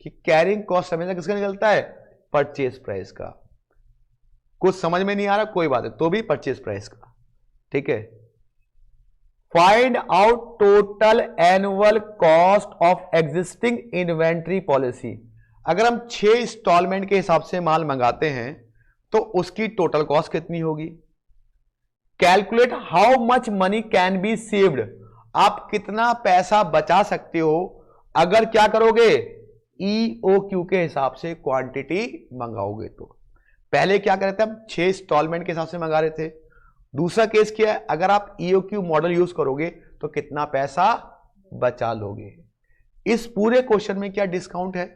कि कैरिंग कॉस्ट हमेशा किसका निकलता है? परचेज प्राइस का। कुछ समझ में नहीं आ रहा कोई बात है, तो भी परचेज प्राइस का। ठीक है। Find out total annual cost of existing inventory policy. अगर हम 6 इंस्टॉलमेंट के हिसाब से माल मंगाते हैं तो उसकी टोटल कॉस्ट कितनी होगी? Calculate how much money can be saved. आप कितना पैसा बचा सकते हो अगर क्या करोगे? EOQ के हिसाब से क्वांटिटी मंगाओगे। तो पहले क्या कर रहे थे हम? 6 इंस्टॉलमेंट के हिसाब से मंगा रहे थे। दूसरा केस क्या है? अगर आप EOQ मॉडल यूज करोगे तो कितना पैसा बचा लोगे। इस पूरे क्वेश्चन में क्या डिस्काउंट है?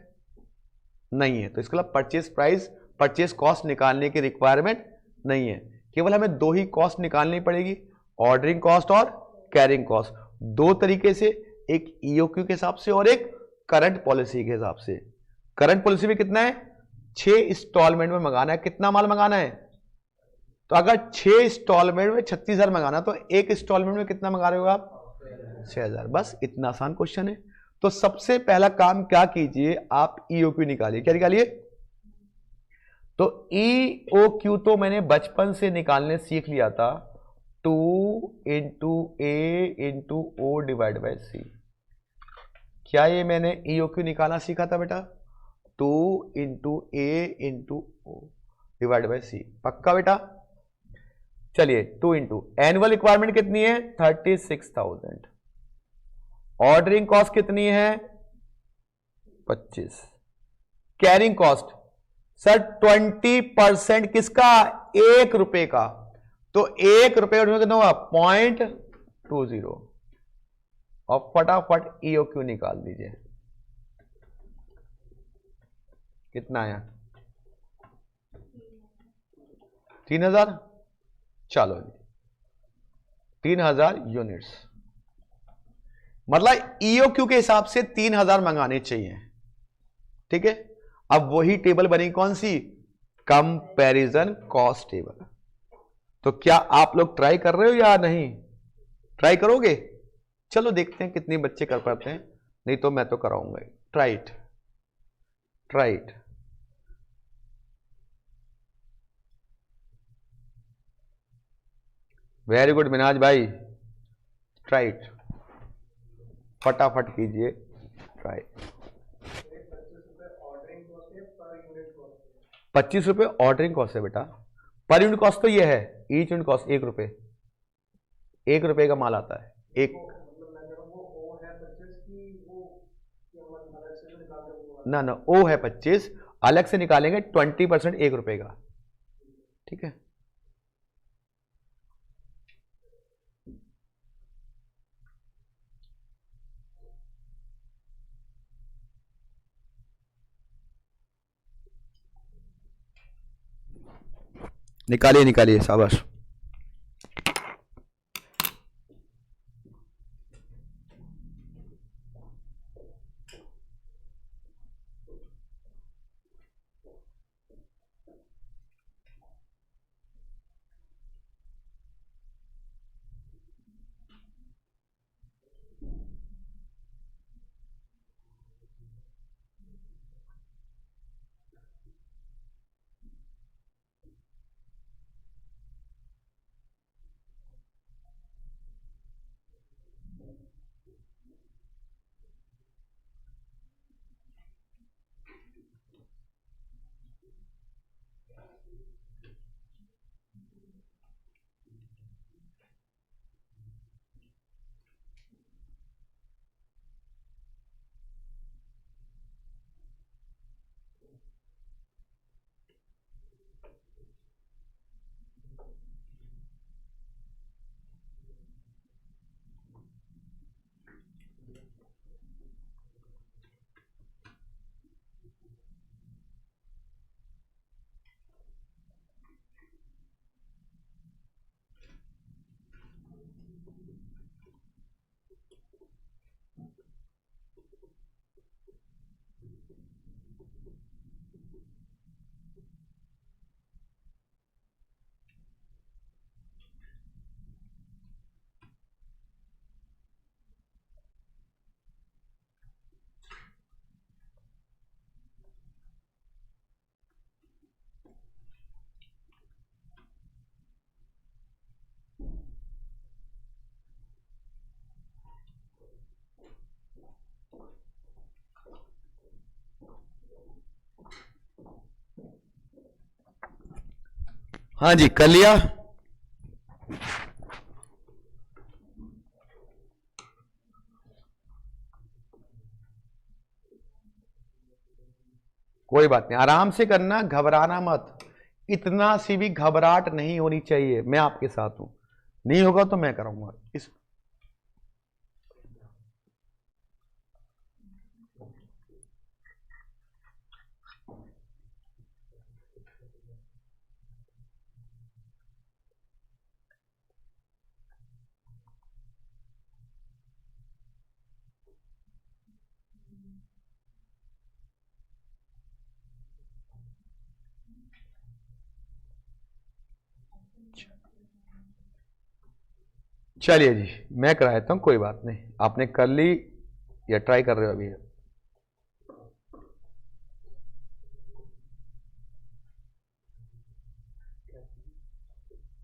नहीं है। तो इसका मतलब परचेज प्राइस, परचेज कॉस्ट निकालने की रिक्वायरमेंट नहीं है। केवल हमें दो ही कॉस्ट निकालनी पड़ेगी, ऑर्डरिंग कॉस्ट और कैरिंग कॉस्ट। दो तरीके से, एक EOQ के हिसाब से और एक करंट पॉलिसी के हिसाब से। करंट पॉलिसी में कितना है? 6 इंस्टॉलमेंट में मंगाना है। कितना माल मंगाना है? तो अगर 6 इंस्टॉलमेंट में 36,000 मंगाना, तो एक इंस्टॉलमेंट में कितना मंगा रहे हो आप? 6,000। बस इतना आसान क्वेश्चन है। तो सबसे पहला काम क्या कीजिए, आप EOQ निकालिए। क्या निकालिए? तो EOQ तो मैंने बचपन से निकालने सीख लिया था, 2 × A × O / C। क्या ये मैंने EOQ निकालना सीखा था बेटा? 2 × A × O / C। पक्का बेटा? चलिए, 2 × एनुअल रिक्वायरमेंट कितनी है? 36,000। ऑर्डरिंग कॉस्ट कितनी है? 25। कैरिंग कॉस्ट सर 20% किसका? ₹1 का। तो ₹1 कितना हुआ? 0.20। और फटाफट EOQ निकाल दीजिए। कितना आया? 3,000। चलो जी, 3,000 यूनिट्स। मतलब EOQ के हिसाब से 3,000 मंगाने चाहिए। ठीक है। अब वही टेबल बनी, कौन सी? Comparison cost table. तो क्या आप लोग ट्राई कर रहे हो या नहीं? ट्राई करोगे? चलो देखते हैं कितने बच्चे कर पाते हैं, नहीं तो मैं तो कराऊंगा। Try it, try it. Very good Minaz भाई, ट्राई इट, फटाफट कीजिए ट्राई। 25 रुपए ऑर्डरिंग कॉस्ट है बेटा। पर यूनिट कॉस्ट तो ये है, ईच यूनिट कॉस्ट ₹1। ₹1 का माल आता है। एक ना ना, ओ है 25, अलग से निकालेंगे 20% 1 रुपए का, ठीक है। निकालिए निकालिए, शाबाश। हाँ जी, कर लिया। कोई बात नहीं, आराम से करना, घबराना मत। इतना सी भी घबराहट नहीं होनी चाहिए, मैं आपके साथ हूं। नहीं होगा तो मैं कराऊंगा इस। चलिए जी, मैं करा देता हूं, कोई बात नहीं। आपने कर ली या ट्राई कर रहे हो अभी?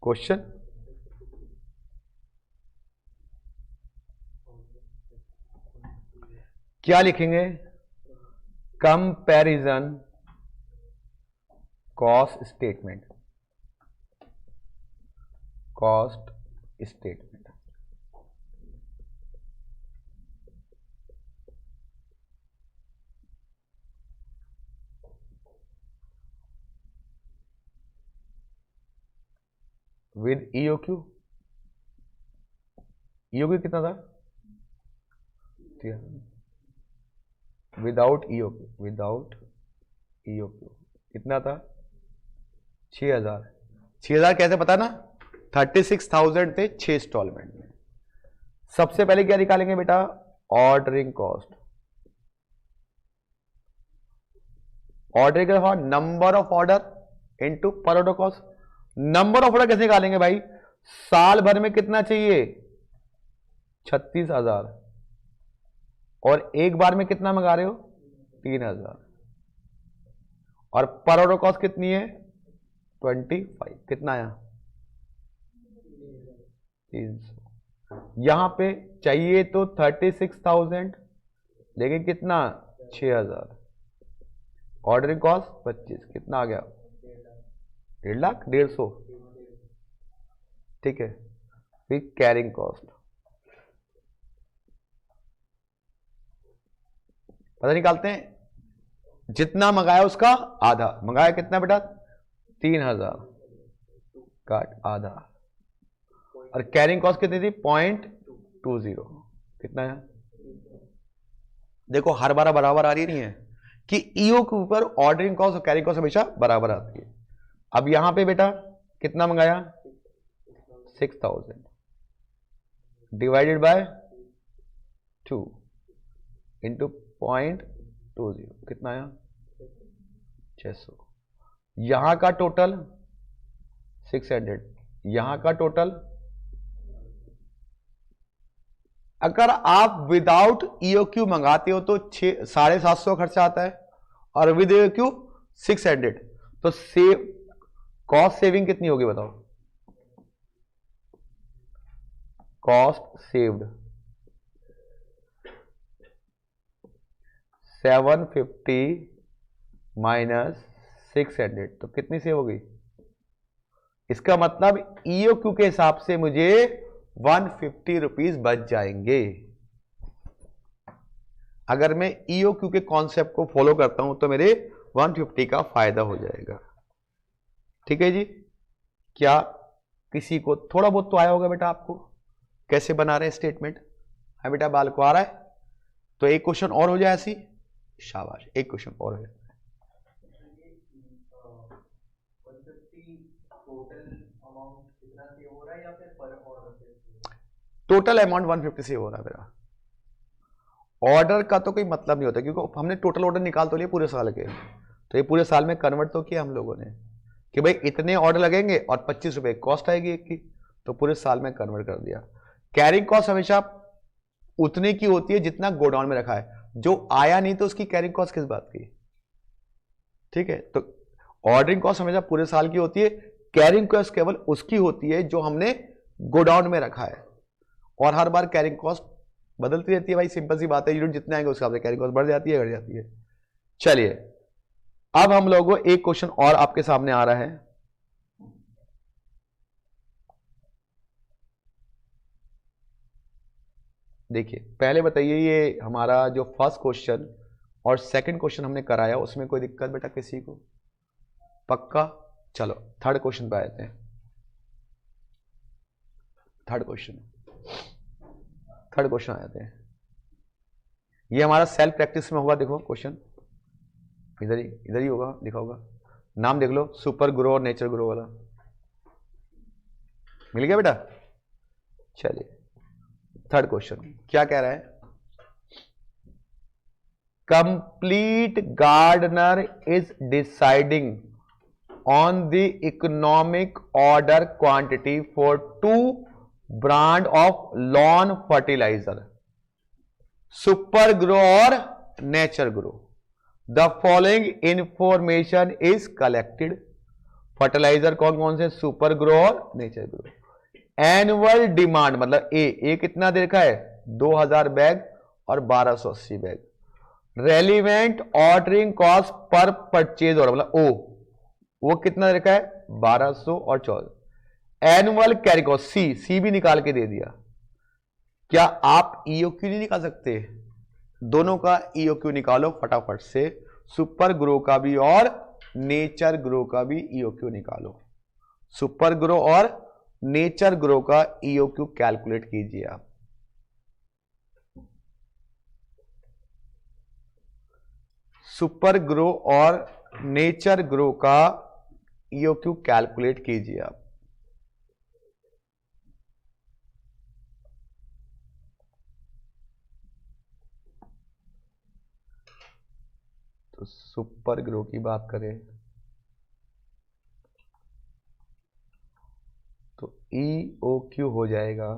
क्वेश्चन क्या लिखेंगे? Comparison cost statement, cost statement. With EOQ. EOQ कितना था? विदाउट ईओक्यू, विदाउट ईओक्यू कितना था? 6000। 6000 कैसे पता ना? 36,000 थे 6 इंस्टॉलमेंट में। सबसे पहले क्या निकालेंगे बेटा? Ordering cost. Ordering cost number of order into per order cost. Number of order कैसे निकालेंगे भाई? साल भर में कितना चाहिए? 36,000। और एक बार में कितना मंगा रहे हो? 3,000। और पर ऑर्डर कॉस्ट कितनी है? 25। कितना आया? 300। यहां पे चाहिए तो 36,000, लेकिन कितना? 6,000। ऑर्डरिंग कॉस्ट 25, कितना आ गया? 1.5 लाख, 150। ठीक है। फिर कैरिंग कॉस्ट, पता निकालते हैं, जितना मंगाया उसका आधा। मंगाया कितना बेटा? 3000 काट आधा, और कैरिंग कॉस्ट कितनी थी? 0.20। कितना है? देखो हर बार बराबर आ रही नहीं है कि ईओ के ऊपर ऑर्डरिंग कॉस्ट और कैरिंग कॉस्ट हमेशा बराबर आती है। अब यहां पे बेटा कितना मंगाया? 6000 डिवाइडेड बाय 2 इंटू 0.20, कितना आया? 600। यहां का टोटल 600, यहां का टोटल। अगर आप विदाउट ईओक्यू मंगाते हो तो 750 खर्चा आता है, और विद ईओक्यू 600। तो कॉस्ट सेविंग कितनी होगी बताओ? कॉस्ट सेव्ड 750 माइनस 600, तो कितनी सेव होगी? इसका मतलब ईओक्यू के हिसाब से मुझे 150 रुपीज बच जाएंगे। अगर मैं ईओक्यू के कॉन्सेप्ट को फॉलो करता हूं तो मेरे 150 का फायदा हो जाएगा। ठीक है जी। क्या किसी को थोड़ा बहुत तो आया होगा बेटा आपको कैसे बना रहे हैं स्टेटमेंट? हाँ बेटा बाल को आ रहा है? तो एक क्वेश्चन और हो जाए ऐसी, शाबाश, एक क्वेश्चन और हो जाए। टोटल अमाउंट 150 से हो रहा है मेरा। ऑर्डर का तो कोई मतलब नहीं होता, क्योंकि हमने टोटल ऑर्डर निकाल तो लिए पूरे साल के, तो ये पूरे साल में कन्वर्ट तो किया हम लोगों ने कि भाई इतने ऑर्डर लगेंगे और 25 रुपए कॉस्ट आएगी एक की, तो पूरे साल में कन्वर्ट कर दिया। कैरिंग कॉस्ट हमेशा उतने की होती है जितना गोडाउन में रखा है, जो आया नहीं तो उसकी कैरिंग कॉस्ट किस बात की? ठीक है, तो ऑर्डरिंग कॉस्ट हमेशा पूरे साल की होती है, कैरिंग कॉस्ट केवल उसकी होती है जो हमने गोडाउन में रखा है, और हर बार कैरिंग कॉस्ट बदलती रहती है भाई, सिंपल सी बात है। यूनिट जितने आएंगे उसके हिसाब से कैरिंग कॉस्ट बढ़ जाती है, घट जाती है। चलिए अब हम लोगों को एक क्वेश्चन और आपके सामने आ रहा है। देखिए पहले बताइए, ये हमारा जो फर्स्ट क्वेश्चन और सेकंड क्वेश्चन हमने कराया उसमें कोई दिक्कत बेटा किसी को? पक्का? चलो थर्ड क्वेश्चन पे आते हैं। थर्ड क्वेश्चन आ जाते हैं। ये हमारा सेल्फ प्रैक्टिस में होगा। देखो क्वेश्चन इधर ही होगा, लिखा होगा, नाम देख लो, सुपर ग्रो और नेचर ग्रो वाला। मिल गया बेटा? चलिए थर्ड क्वेश्चन क्या कह रहा है? Complete gardener is deciding on the economic order quantity for 2 brand of lawn fertilizer, super grow और nature grow. The following information is collected. Fertilizer कौन कौन से? सुपर ग्रो और नेचर ग्रो। एनुअल डिमांड मतलब ए कितना दे रखा है? 2000 bag और 1280 bag. Relevant ordering cost per purchase order मतलब ओ, वो कितना रखा है? 1200 और 14। एनुअल कैरी कॉस्ट सी भी निकाल के दे दिया। क्या आप ईओक्यू नहीं निकाल सकते? दोनों का ईओक्यू निकालो फटाफट से, सुपर ग्रो का भी और नेचर ग्रो का भी ईओक्यू निकालो। सुपर ग्रो और नेचर ग्रो का ईओक्यू कैलकुलेट कीजिए आप। सुपर ग्रो और नेचर ग्रो का ईओक्यू कैलकुलेट कीजिए आप। तो सुपर ग्रो की बात करें तो ईओक्यू हो जाएगा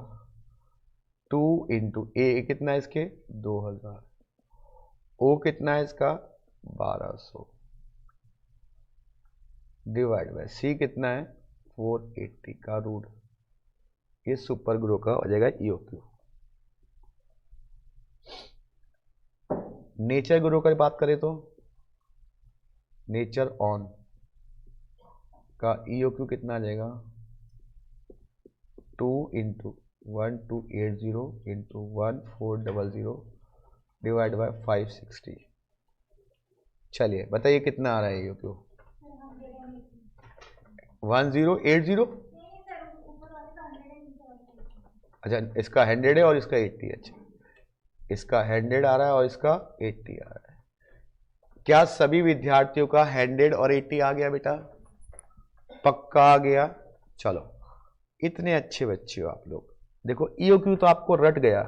2 इंटू ए कितना है इसके? 2000। ओ कितना है इसका? 1200 डिवाइड बाय सी कितना है? 480 का रूट। ये सुपर ग्रो का हो जाएगा ईओक्यू। नेचर ग्रो की बात करें तो नेचर ऑन का ईओक्यू कितना आ जाएगा? 2 इंटू 1280 इंटू 1400 डिवाइड बाय 560। चलिए बताइए कितना आ रहा है EOQ? 1080। अच्छा, इसका 100 है और इसका 80। अच्छा, इसका 100 आ रहा है और इसका 80 आ रहा है। क्या सभी विद्यार्थियों का 100 और 80 आ गया बेटा? पक्का आ गया। चलो, इतने अच्छे बच्चे हो आप लोग। देखो EOQ तो आपको रट गया,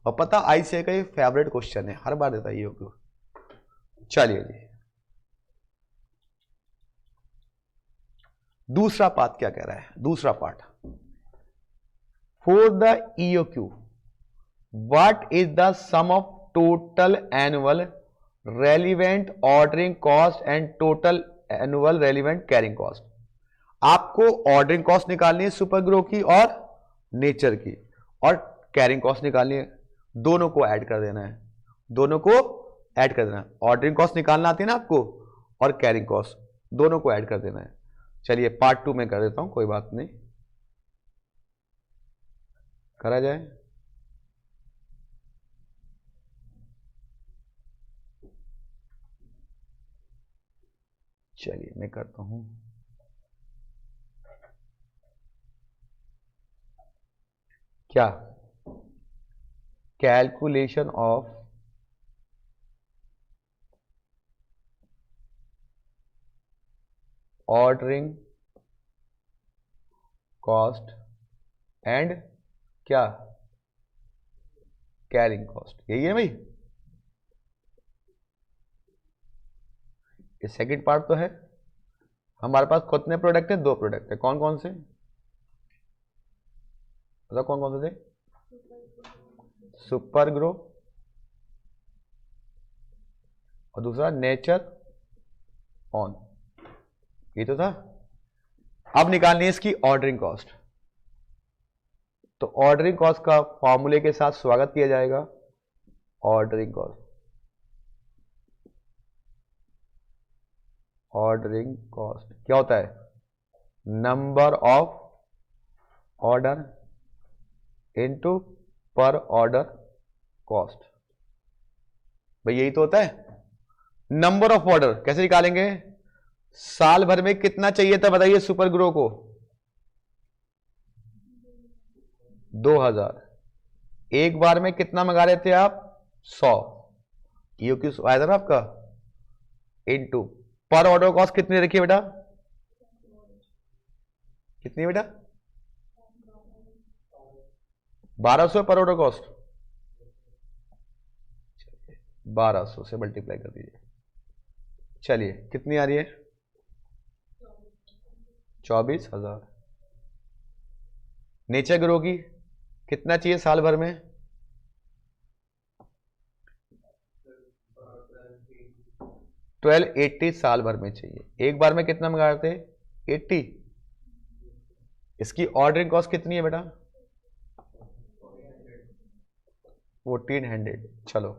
और पता ICAI का ये फेवरेट क्वेश्चन है, हर बार देता है EOQ। चलिए जी, दूसरा पार्ट क्या कह रहा है? दूसरा part, for the EOQ what is the sum of total annual relevant ordering cost and total annual relevant carrying cost. आपको ऑर्डरिंग कॉस्ट निकालनी है सुपर ग्रो की और नेचर की, और कैरिंग कॉस्ट निकालनी है। दोनों को ऐड कर देना है, दोनों को ऐड कर देना है। ऑर्डरिंग कॉस्ट निकालना आती है ना आपको, और कैरिंग कॉस्ट, दोनों को ऐड कर देना है। चलिए पार्ट 2 में कर देता हूं, कोई बात नहीं, करा जाए। चलिए मैं करता हूं। क्या? Calculation of ordering cost and क्या? कैरिंग कॉस्ट, यही है भाई। ये सेकंड पार्ट तो है। हमारे पास कितने प्रोडक्ट है? 2 प्रोडक्ट है। कौन कौन से? बताओ कौन कौन से थे? सुपर ग्रो और दूसरा नेचर ऑन, ये तो था। अब निकालनी है इसकी ऑर्डरिंग कॉस्ट। तो ऑर्डरिंग कॉस्ट का फॉर्मूले के साथ स्वागत किया जाएगा। ऑर्डरिंग कॉस्ट, ऑर्डरिंग कॉस्ट क्या होता है? Number of order into per order cost. भाई यही तो होता है। नंबर ऑफ ऑर्डर कैसे निकालेंगे? साल भर में कितना चाहिए था बताइए सुपर ग्रो को? 2000। एक बार में कितना मंगा रहे थे आप? 100। EOQ आया था ना आपका, इनटू पर ऑर्डर कॉस्ट कितनी रखी है बेटा? कितनी बेटा? 1200 पर ऑर्डर कॉस्ट। 1200 से मल्टीप्लाई कर दीजिए। चलिए कितनी आ रही है? 24,000। नेचर ग्रो की कितना चाहिए साल भर में? 1280 साल भर में चाहिए। एक बार में कितना मंगा रहे थे? 80। इसकी ऑर्डरिंग कॉस्ट कितनी है बेटा? 1400। चलो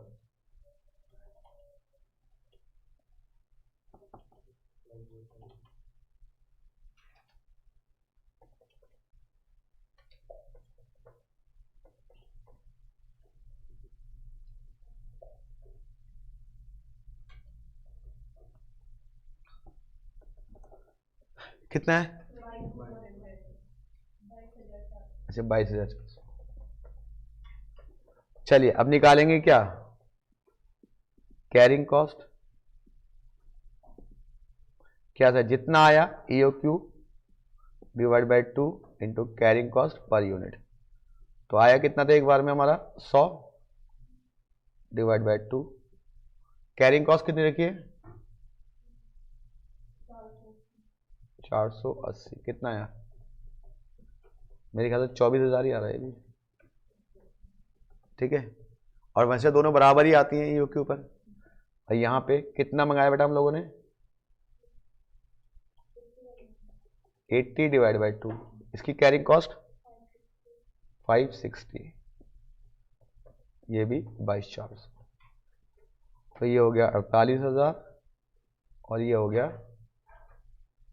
कितना है? अच्छा 22,400। चलिए अब निकालेंगे क्या? Carrying cost. क्या था? जितना आया EOQ divide by 2 into carrying cost per unit. तो आया कितना था एक बार में हमारा? 100 डिवाइड बाई 2। कैरिंग कॉस्ट कितनी रखी है? 480। कितना आया? मेरे ख्याल से 24,000 ही आ रहा है भी। ठीक है, और वैसे दोनों बराबर ही आती हैं EOQ पर। और यहां पे कितना मंगाया बेटा हम लोगों ने? 80 डिवाइड बाई 2। इसकी कैरिंग कॉस्ट 560, ये भी 22,400। तो ये हो गया 48,000 और ये हो गया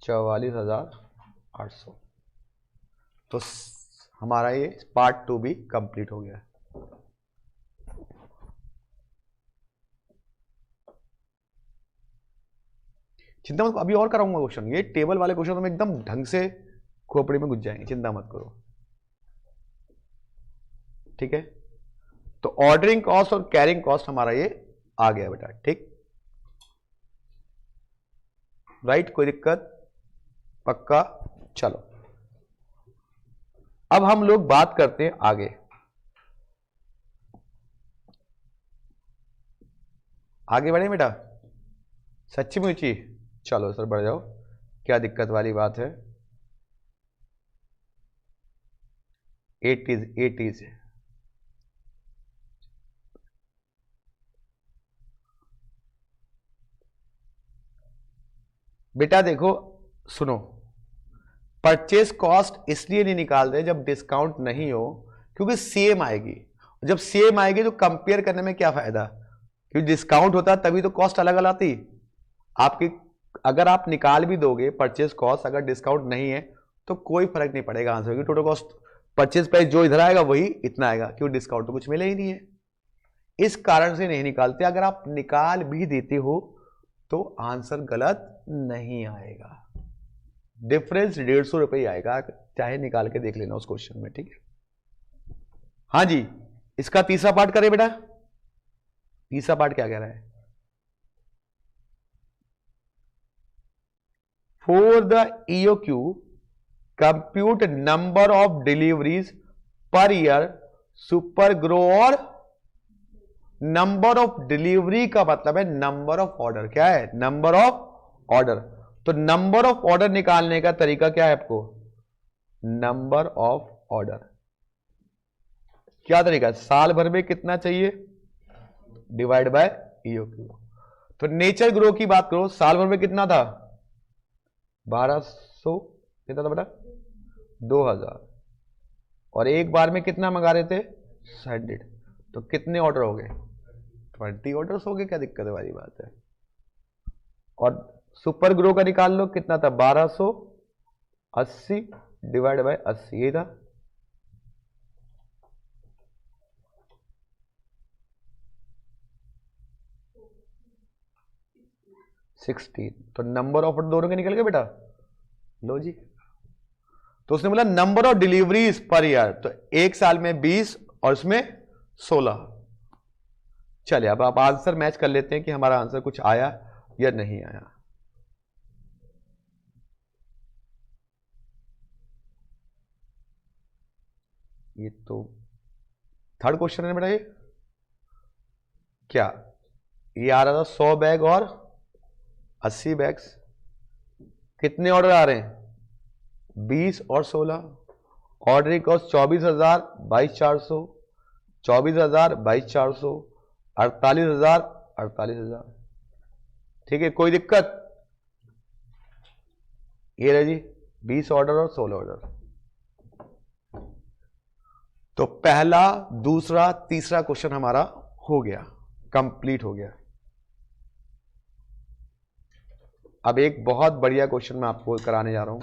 44,800। तो हमारा ये पार्ट 2 भी कंप्लीट हो गया। चिंता मत, अभी और कराऊंगा क्वेश्चन, ये टेबल वाले क्वेश्चन तो मैं एकदम ढंग से खोपड़ी में घुस जाएंगे, चिंता मत करो, ठीक है। तो ऑर्डरिंग कॉस्ट और कैरिंग कॉस्ट हमारा ये आ गया बेटा, ठीक, राइट, कोई दिक्कत, पक्का। चलो अब हम लोग बात करते हैं आगे, आगे बढ़े बेटा, सच्ची मुची, चलो सर बढ़ जाओ, क्या दिक्कत वाली बात है, 80s बेटा देखो सुनो, परचेस कॉस्ट इसलिए नहीं निकाल रहे जब डिस्काउंट नहीं हो, क्योंकि सेम आएगी, जब सेम आएगी तो कंपेयर करने में क्या फायदा, क्योंकि डिस्काउंट होता तभी तो कॉस्ट अलग अलग आती आपकी। अगर आप निकाल भी दोगे परचेस कॉस्ट, अगर डिस्काउंट नहीं है तो कोई फर्क नहीं पड़ेगा आंसर, क्योंकि टोटल कॉस्ट परचेस प्राइस जो इधर आएगा वही इतना आएगा, क्योंकि डिस्काउंट तो कुछ मिले ही नहीं है, इस कारण से नहीं निकालते। अगर आप निकाल भी देते हो तो आंसर गलत नहीं आएगा, डिफरेंस 150 रुपये आएगा, चाहे निकाल के देख लेना उस क्वेश्चन में, ठीक है। हाँ जी, इसका तीसरा पार्ट करें बेटा, तीसरा पार्ट क्या कह रहा है, for the EOQ compute number of deliveries per year super grow, और नंबर ऑफ डिलीवरी का मतलब है नंबर ऑफ ऑर्डर, क्या है, नंबर ऑफ ऑर्डर। तो नंबर ऑफ ऑर्डर निकालने का तरीका क्या है आपको, नंबर ऑफ ऑर्डर क्या तरीका, साल भर में कितना चाहिए डिवाइड बाय EOQ। तो नेचर ग्रो की बात करो, साल भर में कितना था 1200, कितना था बेटा 2000, और एक बार में कितना मंगा रहे थे 100, तो कितने ऑर्डर हो गए 20 ऑर्डर्स हो गए, क्या दिक्कत है वाली बात है। और सुपर ग्रो का निकाल लो, कितना था 1280 डिवाइड बाय 80, यही था। तो नंबर ऑफ ऑर्डर दोनों के निकल गए बेटा, लो जी। तो उसने बोला number of deliveries per year, तो एक साल में 20 और उसमें 16। चलिए अब आप आंसर मैच कर लेते हैं कि हमारा आंसर कुछ आया या नहीं आया। ये तो थर्ड क्वेश्चन है बेटा, ये क्या, ये आ रहा था 100 बैग और 80 बैग्स, कितने ऑर्डर आ रहे हैं 20 और 16, ऑर्डरिंग कॉस्ट 24,000 22,400, 24,000 22,400, 48,000 48,000, ठीक है, कोई दिक्कत। ये रहे जी 20 ऑर्डर और 16 ऑर्डर। तो पहला दूसरा तीसरा क्वेश्चन हमारा हो गया, कंप्लीट हो गया। अब एक बहुत बढ़िया क्वेश्चन मैं आपको कराने जा रहा हूं।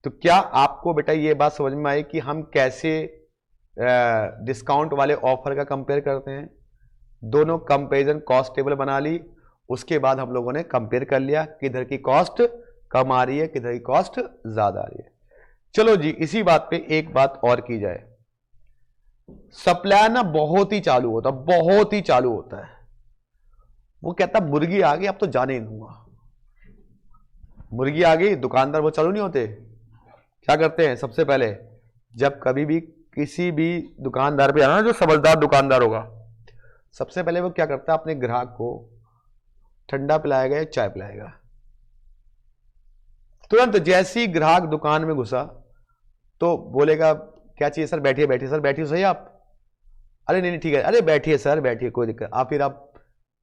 तो क्या आपको बेटा ये बात समझ में आई कि हम कैसे डिस्काउंट वाले ऑफर का कंपेयर करते हैं। दोनों कंपैरिजन कॉस्ट टेबल बना ली, उसके बाद हम लोगों ने कंपेयर कर लिया किधर की कॉस्ट कम आ रही है किधर की कॉस्ट ज्यादा आ रही है। चलो जी, इसी बात पे एक बात और की जाए। सप्लायर ना बहुत ही चालू होता, बहुत ही चालू होता है। वो कहता मुर्गी आ गई अब तो जाने ही दूंगा, मुर्गी आ गई, दुकानदार वो चालू नहीं होते। क्या करते हैं सबसे पहले, जब कभी भी किसी भी दुकानदार पे आना, जो समझदार दुकानदार होगा, सबसे पहले वो क्या करता है, अपने ग्राहक को ठंडा पिलाएगा या चाय पिलाएगा। तुरंत जैसे ही ग्राहक दुकान में घुसा तो बोलेगा क्या चाहिए सर, बैठिए बैठिए सर, बैठिए सही आप, अरे नहीं नहीं ठीक है, अरे बैठिए सर बैठिए कोई दिक्कत, आप फिर आप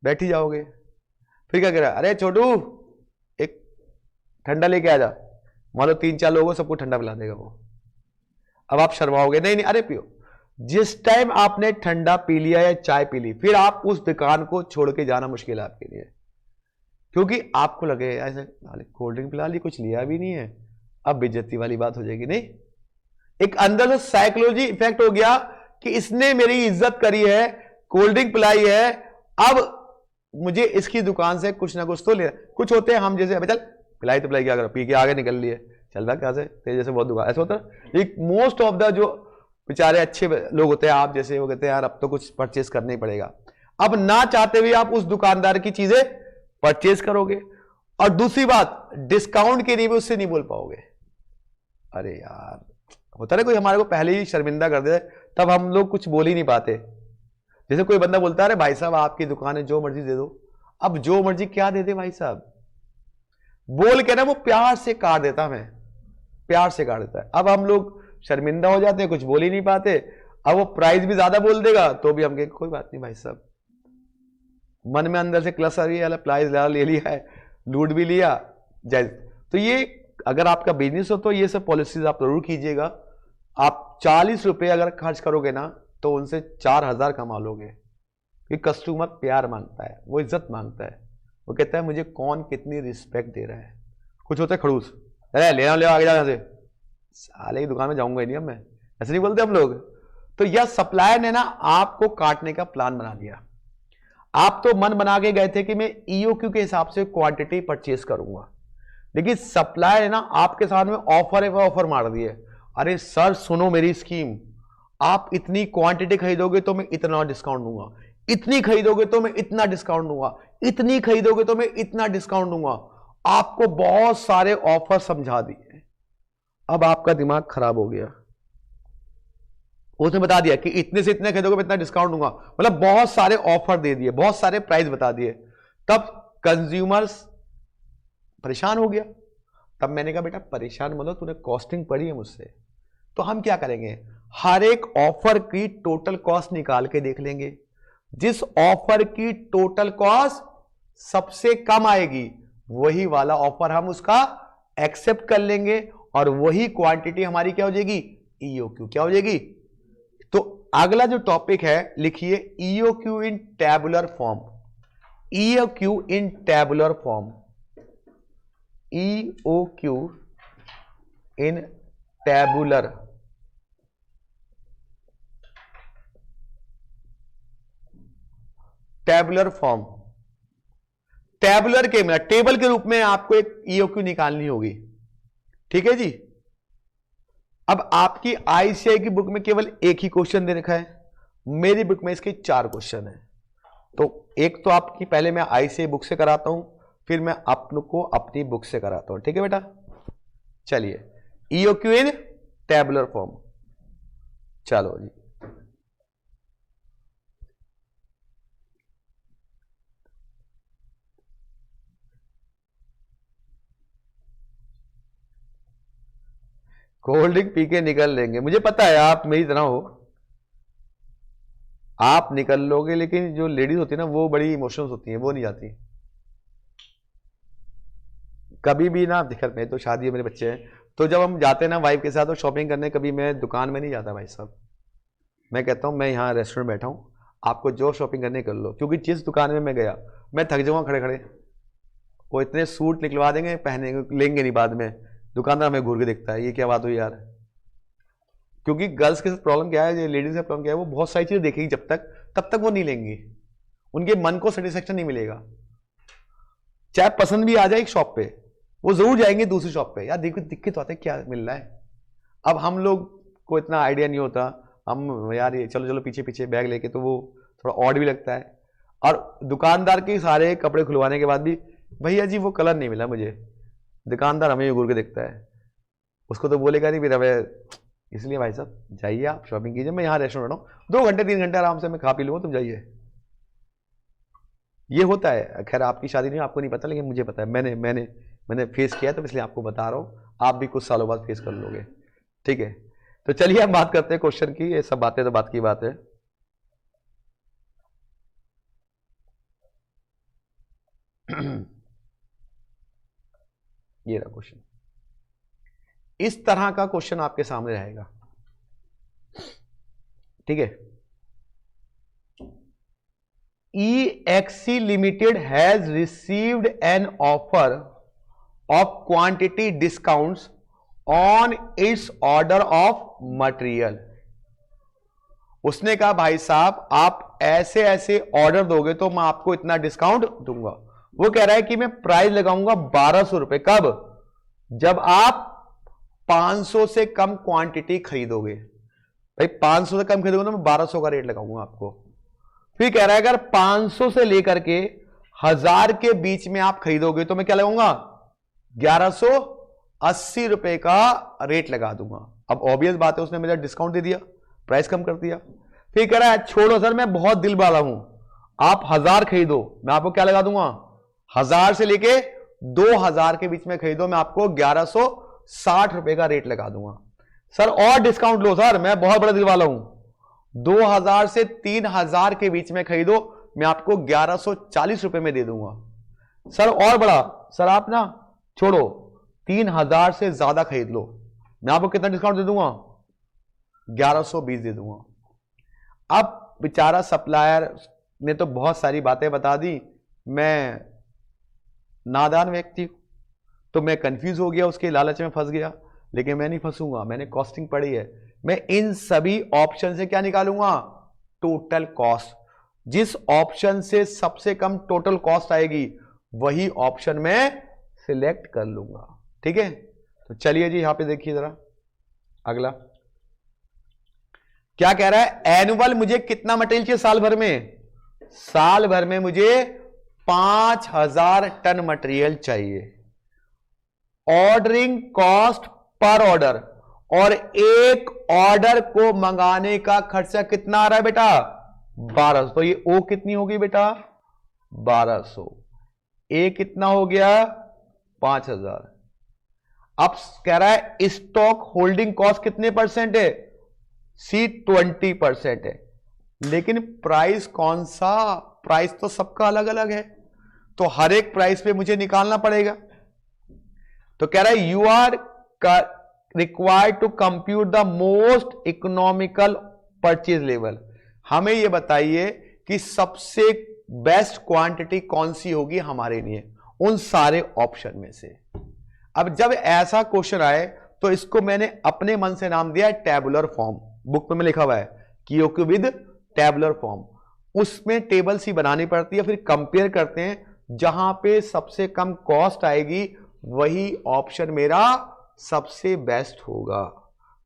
बैठ ही जाओगे। फिर क्या करेगा, अरे छोटू एक ठंडा लेके आ जा, मान लो 3-4 लोगों सबको ठंडा पिला देगा वो। अब आप शर्माओगे, नहीं नहीं अरे पियो। जिस टाइम आपने ठंडा पी लिया या चाय पी ली, फिर आप उस दुकान को छोड़ के जाना मुश्किल है आपके लिए, क्योंकि आपको लगे ऐसे कोल्ड ड्रिंक पिला ली, कुछ लिया भी नहीं है, अब बेइज्जती वाली बात हो जाएगी। नहीं, एक अंदर से साइकोलॉजी इफेक्ट हो गया कि इसने मेरी इज्जत करी है, कोल्ड ड्रिंक पिलाई है, अब मुझे इसकी दुकान से कुछ ना कुछ तो ले। कुछ होते हैं हम जैसे अबे चल पिलाई तो पिलाई, क्या करो, पी के आगे निकल लिए, चल रहा क्या से तेरे जैसे बहुत दुकान, ऐसा होता है। एक मोस्ट ऑफ द जो बेचारे अच्छे लोग होते हैं आप जैसे, वो कहते हैं यार अब तो कुछ परचेस करना ही पड़ेगा। अब ना चाहते हुए आप उस दुकानदार की चीजें परचेस करोगे, और दूसरी बात डिस्काउंट के लिए भी उससे नहीं बोल पाओगे। अरे यार होता है कोई हमारे को पहले ही शर्मिंदा कर दे, तब हम लोग कुछ बोल ही नहीं पाते। जैसे कोई बंदा बोलता है अरे भाई साहब आपकी दुकान है, जो मर्जी दे दो। अब जो मर्जी क्या दे दे भाई साहब, बोल के ना वो प्यार से काट देता, हमें प्यार से काट देता है। अब हम लोग शर्मिंदा हो जाते हैं, कुछ बोल ही नहीं पाते। अब वो प्राइस भी ज्यादा बोल देगा तो भी हम कहेंगे कोई बात नहीं भाई साहब, मन में अंदर से क्लस आ रही है, प्राइस ले लिया है, लूट भी लिया जायज। तो ये अगर आपका बिजनेस हो तो ये सब पॉलिसीज आप जरूर कीजिएगा। आप 40 रुपए अगर खर्च करोगे ना तो उनसे 4000 कमा लोगे, क्योंकि कस्टमर प्यार मांगता है, वो इज्जत मांगता है, वो कहता है मुझे कौन कितनी रिस्पेक्ट दे रहा है। कुछ होते खड़ूस, अरे लेना ले आगे जा, से साले की दुकान में जाऊंगा ही नहीं अब मैं, ऐसे नहीं बोलते हम लोग। तो यह सप्लायर ने ना आपको काटने का प्लान बना लिया। आप तो मन बना के गए थे कि मैं ईओक्यू के हिसाब से क्वांटिटी परचेस करूंगा, लेकिन सप्लायर ने ना आपके साथ में ऑफर मार दिए। अरे सर सुनो मेरी स्कीम, आप इतनी क्वांटिटी खरीदोगे तो मैं इतना डिस्काउंट दूंगा, इतनी खरीदोगे तो मैं इतना डिस्काउंट दूंगा, इतनी खरीदोगे तो मैं इतना डिस्काउंट दूंगा। आपको बहुत सारे ऑफर समझा दिए। अब आपका दिमाग खराब हो गया। उसने बता दिया कि इतने से इतने खरीदोगे मैं इतना डिस्काउंट दूंगा, मतलब बहुत सारे ऑफर दे दिए, बहुत सारे प्राइस बता दिए। तब कंज्यूमर्स परेशान हो गया। तब मैंने कहा बेटा परेशान मतलब तूने कॉस्टिंग पढ़ी है मुझसे, तो हम क्या करेंगे, हर एक ऑफर की टोटल कॉस्ट निकाल के देख लेंगे। जिस ऑफर की टोटल कॉस्ट सबसे कम आएगी वही वाला ऑफर हम उसका एक्सेप्ट कर लेंगे, और वही क्वांटिटी हमारी क्या हो जाएगी, ईओक्यू क्या हो जाएगी। तो अगला जो टॉपिक है लिखिए ईओक्यू इन टैबुलर फॉर्म, ईओक्यू इन टैबुलर फॉर्म, ईओक्यू इन टैबुलर फॉर्म। टैबुलर के मतलब टेबल के रूप में आपको एक ईओक्यू निकालनी होगी, ठीक है जी। अब आपकी आईसीआई की बुक में केवल एक ही क्वेश्चन दे रखा है, मेरी बुक में इसके 4 क्वेश्चन है। तो एक तो आपकी पहले मैं आईसीआई बुक से कराता हूं, फिर मैं आपको अपनी बुक से कराता हूं, ठीक है बेटा। चलिए ईओक्यू इन टैबुलर फॉर्म, चलो जी। कोल्ड ड्रिंक पी के निकल लेंगे, मुझे पता है आप मेरी तरह हो, आप निकल लोगे, लेकिन जो लेडीज होती है ना वो बड़ी इमोशंस होती हैं, वो नहीं जाती कभी भी ना। दिक्कत में तो शादी है, मेरे बच्चे हैं, तो जब हम जाते हैं ना वाइफ के साथ तो शॉपिंग करने, कभी मैं दुकान में नहीं जाता भाई साहब। मैं कहता हूँ मैं यहाँ रेस्टोरेंट बैठा हूँ, आपको जो शॉपिंग करने कर लो, क्योंकि जिस दुकान में मैं गया मैं थक जाऊँगा खड़े खड़े। वो इतने सूट निकलवा देंगे, पहने लेंगे नहीं, बाद में दुकानदार हमें घूर के देखता है, ये क्या बात हुई यार। क्योंकि गर्ल्स के साथ प्रॉब्लम क्या है, लेडीज का प्रॉब्लम क्या है, वो बहुत सारी चीजें देखेगी जब तक, तब तक वो नहीं लेंगी, उनके मन को सेटिस्फेक्शन नहीं मिलेगा। चाहे पसंद भी आ जाए एक शॉप पे, वो जरूर जाएंगे दूसरी शॉप पे, यार देखो दिक्कत तो आते क्या मिल रहा है। अब हम लोग को इतना आइडिया नहीं होता, हम यार ये चलो चलो पीछे पीछे बैग लेके, तो वो थोड़ा ऑड भी लगता है। और दुकानदार के सारे कपड़े खुलवाने के बाद भी भैया जी वो कलर नहीं मिला मुझे, दुकानदार हमें घूर के देखता है, उसको तो बोलेगा नहीं फिर हमें। इसलिए भाई साहब जाइए आप शॉपिंग कीजिए, मैं यहाँ रेस्टोरेंट हूँ, 2 घंटे 3 घंटे आराम से मैं खा पी लूँगा, तुम जाइए। ये होता है, खैर आपकी शादी नहीं, आपको नहीं पता, लेकिन मुझे पता है, मैंने फेस किया, तो इसलिए आपको बता रहा हूँ, आप भी कुछ सालों बाद फेस कर लोगे, ठीक है। तो चलिए हम बात करते हैं क्वेश्चन की, ये सब बातें तो बात की बात है। ये रहा क्वेश्चन, इस तरह का क्वेश्चन आपके सामने रहेगा, ठीक है। EXC Limited has received an offer of quantity discounts on its order of material. उसने कहा भाई साहब आप ऐसे ऐसे ऑर्डर दोगे तो मैं आपको इतना डिस्काउंट दूंगा। वो कह रहा है कि मैं प्राइस लगाऊंगा 1200 रुपए। कब? जब आप 500 से कम क्वांटिटी खरीदोगे। भाई 500 से कम खरीदोगे तो मैं 1200 का रेट लगाऊंगा आपको। फिर कह रहा है अगर 500 से लेकर के 1000 के बीच में आप खरीदोगे तो मैं क्या लगाऊंगा? 1180 रुपए का रेट लगा दूंगा। अब ऑब्वियस बात है, उसने मुझे डिस्काउंट दे दिया, प्राइस कम कर दिया। फिर कह रहा है छोड़ो सर मैं बहुत दिल वाला हूं, आप 1000 खरीदो, मैं आपको क्या लगा दूंगा? 1000 से लेके 2000 के बीच में खरीदो, मैं आपको 1160 रुपए का रेट लगा दूंगा। सर और डिस्काउंट लो सर, मैं बहुत बड़ा दिल वाला हूं, 2000 से 3000 के बीच में खरीदो, मैं आपको 1140 रुपए में दे दूंगा। सर और बड़ा, सर आप ना छोड़ो 3000 से ज्यादा खरीद लो, मैं आपको कितना डिस्काउंट दे दूंगा? 1120 दे दूंगा। अब बेचारा सप्लायर ने तो बहुत सारी बातें बता दी, मैं नादान व्यक्ति हूं तो मैं कंफ्यूज हो गया, उसके लालच में फंस गया। लेकिन मैं नहीं फंसूंगा, मैंने कॉस्टिंग पढ़ी है। मैं इन सभी ऑप्शन से क्या निकालूंगा? Total cost. जिस ऑप्शन से सबसे कम टोटल कॉस्ट आएगी वही ऑप्शन में सिलेक्ट कर लूंगा। ठीक है, तो चलिए जी यहां पे देखिए जरा अगला क्या कह रहा है। एनुअल मुझे कितना मटेरियल चाहिए साल भर में? साल भर में मुझे 5000 टन मटेरियल चाहिए। ऑर्डरिंग कॉस्ट पर ऑर्डर, और एक ऑर्डर को मंगाने का खर्चा कितना आ रहा है बेटा? 1200। तो ये ओ कितनी होगी बेटा? 1200। ए कितना हो गया? 5000। अब कह रहा है स्टॉक होल्डिंग कॉस्ट कितने परसेंट है? सी 20% है। लेकिन प्राइस कौन सा? प्राइस तो सबका अलग अलग है, तो हर एक प्राइस पे मुझे निकालना पड़ेगा। तो कह रहा है you are required to compute the most economical purchase level. हमें यह बताइए कि सबसे बेस्ट क्वांटिटी कौन सी होगी हमारे लिए उन सारे ऑप्शन में से। अब जब ऐसा क्वेश्चन आए तो इसको मैंने अपने मन से नाम दिया टैबुलर फॉर्म। बुक में लिखा हुआ है क्यूक्यू विद टैबुलर फॉर्म। उसमें टेबल सी बनानी पड़ती है, फिर कंपेयर करते हैं, जहां पे सबसे कम कॉस्ट आएगी वही ऑप्शन मेरा सबसे बेस्ट होगा,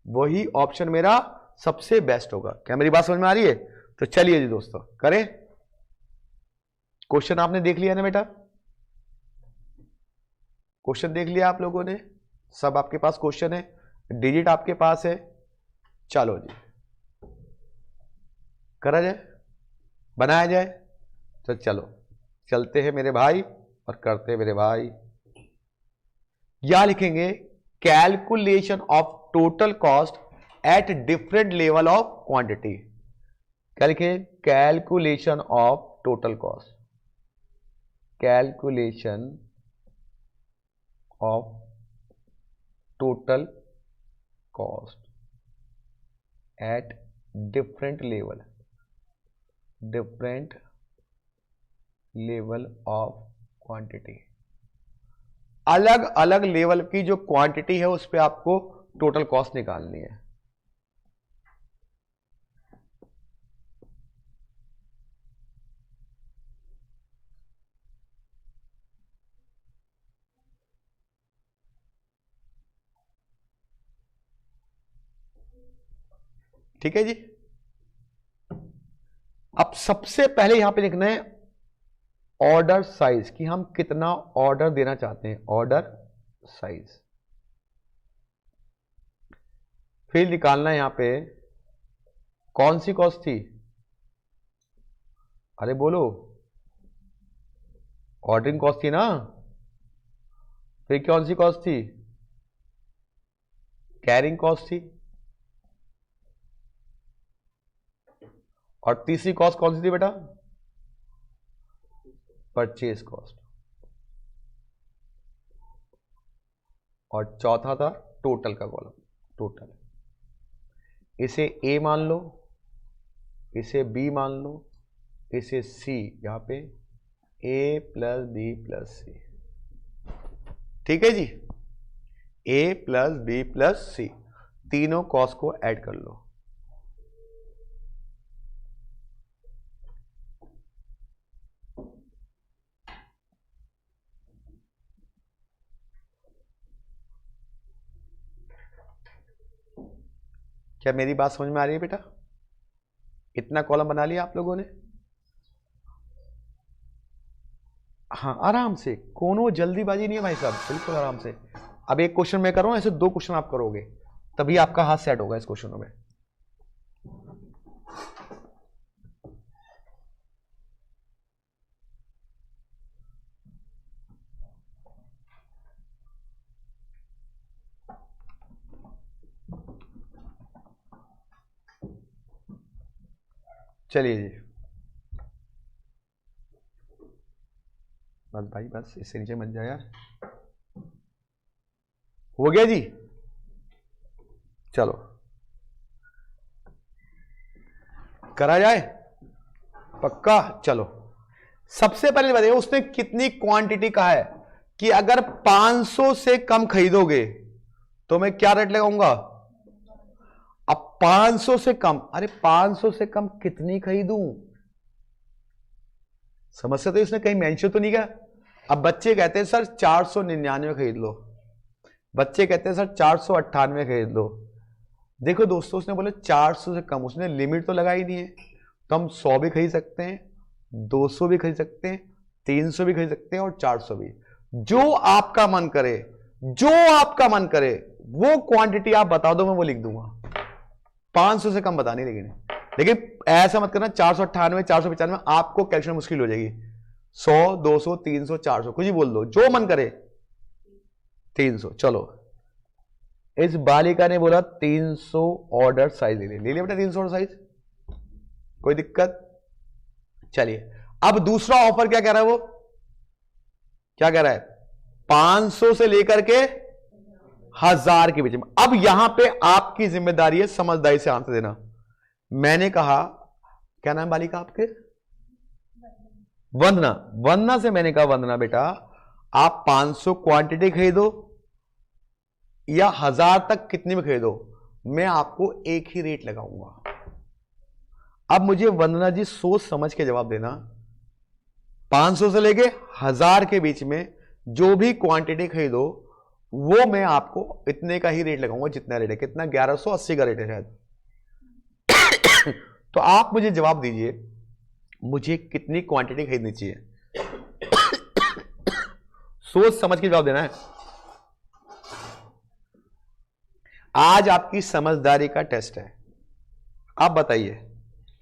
वही ऑप्शन मेरा सबसे बेस्ट होगा। क्या मेरी बात समझ में आ रही है? तो चलिए जी दोस्तों करें। क्वेश्चन आपने देख लिया ना बेटा? क्वेश्चन देख लिया आप लोगों ने? सब आपके पास क्वेश्चन है, डिजिट आपके पास है। चलो जी करा जाए, बनाया जाए। तो चलो चलते हैं मेरे भाई और करते हैं मेरे भाई। या लिखेंगे calculation of total cost at different level of quantity. क्या लिखेंगे? Calculation of total cost, calculation of total cost at different level of quantity. अलग अलग लेवल की जो क्वांटिटी है उस पे आपको टोटल कॉस्ट निकालनी है। ठीक है जी। अब सबसे पहले यहां पे लिखना है ऑर्डर साइज, कि हम कितना ऑर्डर देना चाहते हैं, ऑर्डर साइज। फिर निकालना है यहां पे कौन सी कॉस्ट थी? अरे बोलो, ऑर्डरिंग कॉस्ट थी ना। फिर कौन सी कॉस्ट थी? कैरिंग कॉस्ट थी। और तीसरी कॉस्ट कौन सी थी बेटा? Purchase cost. और चौथा था टोटल का कॉलम, टोटल। इसे ए मान लो, इसे बी मान लो, इसे सी, यहां पे ए प्लस बी प्लस सी। ठीक है जी, ए प्लस बी प्लस सी, तीनों कॉस्ट को ऐड कर लो। क्या मेरी बात समझ में आ रही है बेटा? इतना कॉलम बना लिया आप लोगों ने? हाँ आराम से, कोनो जल्दीबाजी नहीं है भाई साहब, बिल्कुल आराम से। अब एक क्वेश्चन मैं कर रहा हूं, ऐसे 2 क्वेश्चन आप करोगे, तभी आपका हाथ सेट होगा इस क्वेश्चनों में। चलिए जी, बस भाई बस, इससे नीचे मत जाए यार। हो गया जी, चलो करा जाए, पक्का। चलो सबसे पहले बताइए उसने कितनी क्वांटिटी कहा है कि अगर 500 से कम खरीदोगे तो मैं क्या रेट लगाऊंगा। अब 500 से कम, अरे 500 से कम कितनी खरीदूं, समस्या तो इसने कहीं मेंशन तो नहीं किया। अब बच्चे कहते हैं सर 499 खरीद लो, बच्चे कहते हैं सर 498 खरीद लो। देखो दोस्तों उसने बोले 400 से कम, उसने लिमिट तो लगाई नहीं है, तो हम 100 भी खरीद सकते हैं, 200 भी खरीद सकते हैं, 300 भी खरीद सकते हैं और 400 भी। जो आपका मन करे, जो आपका मन करे वो क्वांटिटी आप बता दो, मैं वो लिख दूंगा। 500 से कम बतानी, लेकिन ऐसा मत करना 498 495, आपको कैलकुलेशन मुश्किल हो जाएगी। 100 200 300 400 कुछ ही बोल दो, जो मन करे। 300, चलो इस बालिका ने बोला 300 ऑर्डर साइज ले लिया बेटा, 300 ऑर्डर साइज, कोई दिक्कत। चलिए अब दूसरा ऑफर क्या कह रहा है, वो क्या कह रहा है, 500 से लेकर के 1000 के बीच में। अब यहां पे आपकी जिम्मेदारी है समझदारी से आंसर देना। मैंने कहा, क्या नाम बालिका आपके? वंदना। वंदना से मैंने कहा वंदना बेटा आप 500 क्वांटिटी खरीदो या 1000 तक कितनी में खरीदो, मैं आपको एक ही रेट लगाऊंगा। अब मुझे वंदना जी सोच समझ के जवाब देना। 500 से लेके 1000 के बीच में जो भी क्वांटिटी खरीदो वो मैं आपको इतने का ही रेट लगाऊंगा, जितना रेट है। कितना? 1180 का रेट है शायद। तो आप मुझे जवाब दीजिए, मुझे कितनी क्वांटिटी खरीदनी चाहिए? सोच समझ के जवाब देना है। आज आपकी समझदारी का टेस्ट है। आप बताइए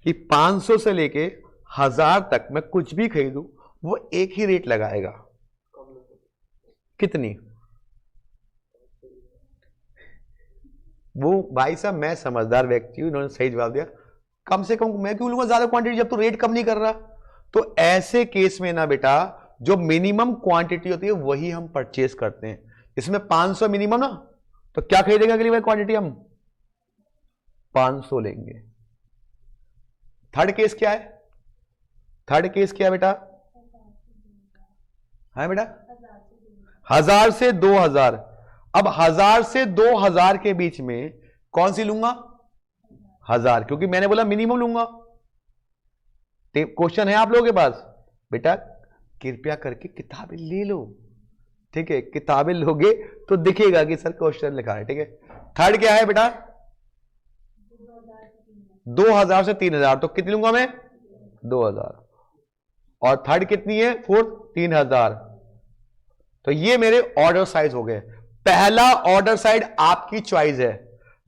कि 500 से लेके 1000 तक मैं कुछ भी खरीदूं वो एक ही रेट लगाएगा, कितनी? वो भाई साहब मैं समझदार व्यक्ति हूं, इन्होंने सही जवाब दिया। कम से कम मैं क्यों लूंगा ज्यादा क्वांटिटी जब तू रेट कम नहीं कर रहा। तो ऐसे केस में ना बेटा जो मिनिमम क्वांटिटी होती है वही हम परचेज करते हैं। इसमें 500 मिनिमम ना, तो क्या खरीदेंगे अगली बार क्वांटिटी हम? 500 लेंगे। थर्ड केस क्या है? थर्ड केस क्या है बेटा? है बेटा 1000 से 2000। अब 1000 से 2000 के बीच में कौन सी लूंगा? 1000, क्योंकि मैंने बोला मिनिमम लूंगा। क्वेश्चन है आप लोगों के पास? बेटा कृपया करके किताबें ले लो, ठीक है? किताबें लोगे तो दिखेगा कि सर क्वेश्चन लिखा है, ठीक है? थर्ड क्या है बेटा? 2000 से 3000, तो कितनी लूंगा मैं? 2000। और थर्ड कितनी है? फोर्थ 3000। तो ये मेरे ऑर्डर साइज हो गए। पहला ऑर्डर साइज आपकी चॉइस है,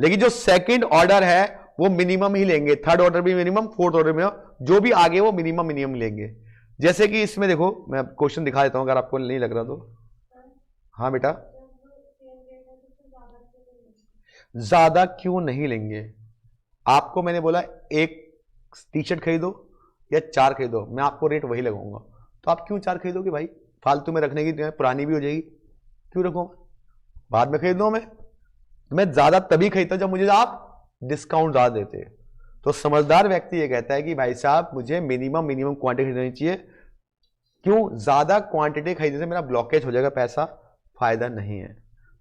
लेकिन जो सेकंड ऑर्डर है वो मिनिमम ही लेंगे। थर्ड ऑर्डर भी मिनिमम, फोर्थ ऑर्डर में जो भी आगे वो मिनिमम मिनिमम लेंगे। जैसे कि इसमें देखो मैं क्वेश्चन दिखा देता हूं अगर आपको नहीं लग रहा तो। हाँ बेटा, ज्यादा क्यों नहीं लेंगे? आपको मैंने बोला एक टी शर्ट खरीदो या 4 खरीदो, मैं आपको रेट वही लगाऊंगा। तो आप क्यों 4 खरीदोगे भाई? फालतू में रखने की, पुरानी भी हो जाएगी, क्यों रखूंगा? बाद में खरीद लो। मैं ज्यादा तभी खरीदता जब मुझे आप डिस्काउंट ज्यादा देते। तो समझदार व्यक्ति ये कहता है कि भाई साहब मुझे मिनिमम क्वांटिटी खरीदनी चाहिए। क्यों? ज्यादा क्वांटिटी खरीदने से मेरा ब्लॉकेज हो जाएगा, पैसा फायदा नहीं है।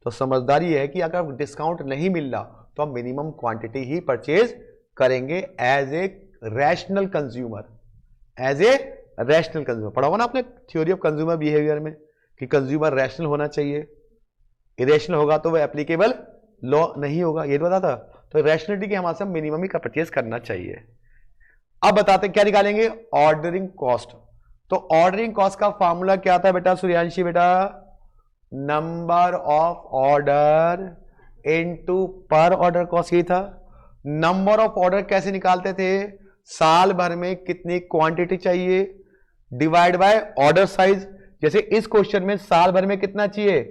तो समझदारी है कि अगर डिस्काउंट नहीं मिल रहा तो हम मिनिमम क्वांटिटी ही परचेज करेंगे as a rational consumer. As a rational consumer पढ़ा होगा ना आपने थ्योरी ऑफ कंज्यूमर बिहेवियर में कि कंज्यूमर रैशनल होना चाहिए, इरेशनल होगा तो वह एप्लीकेबल लॉ नहीं होगा, ये तो बताता। तो रैशनलिटी के हमारे से मिनिमम ही का परचेज करना चाहिए। अब बताते क्या निकालेंगे, ऑर्डरिंग कॉस्ट। तो ऑर्डरिंग कॉस्ट का फॉर्मूला क्या था बेटा सूर्यांशी बेटा, number of order into per order cost, यही था। नंबर ऑफ ऑर्डर कैसे निकालते थे, साल भर में कितनी क्वांटिटी चाहिए डिवाइड बाय ऑर्डर साइज। जैसे इस क्वेश्चन में साल भर में कितना चाहिए,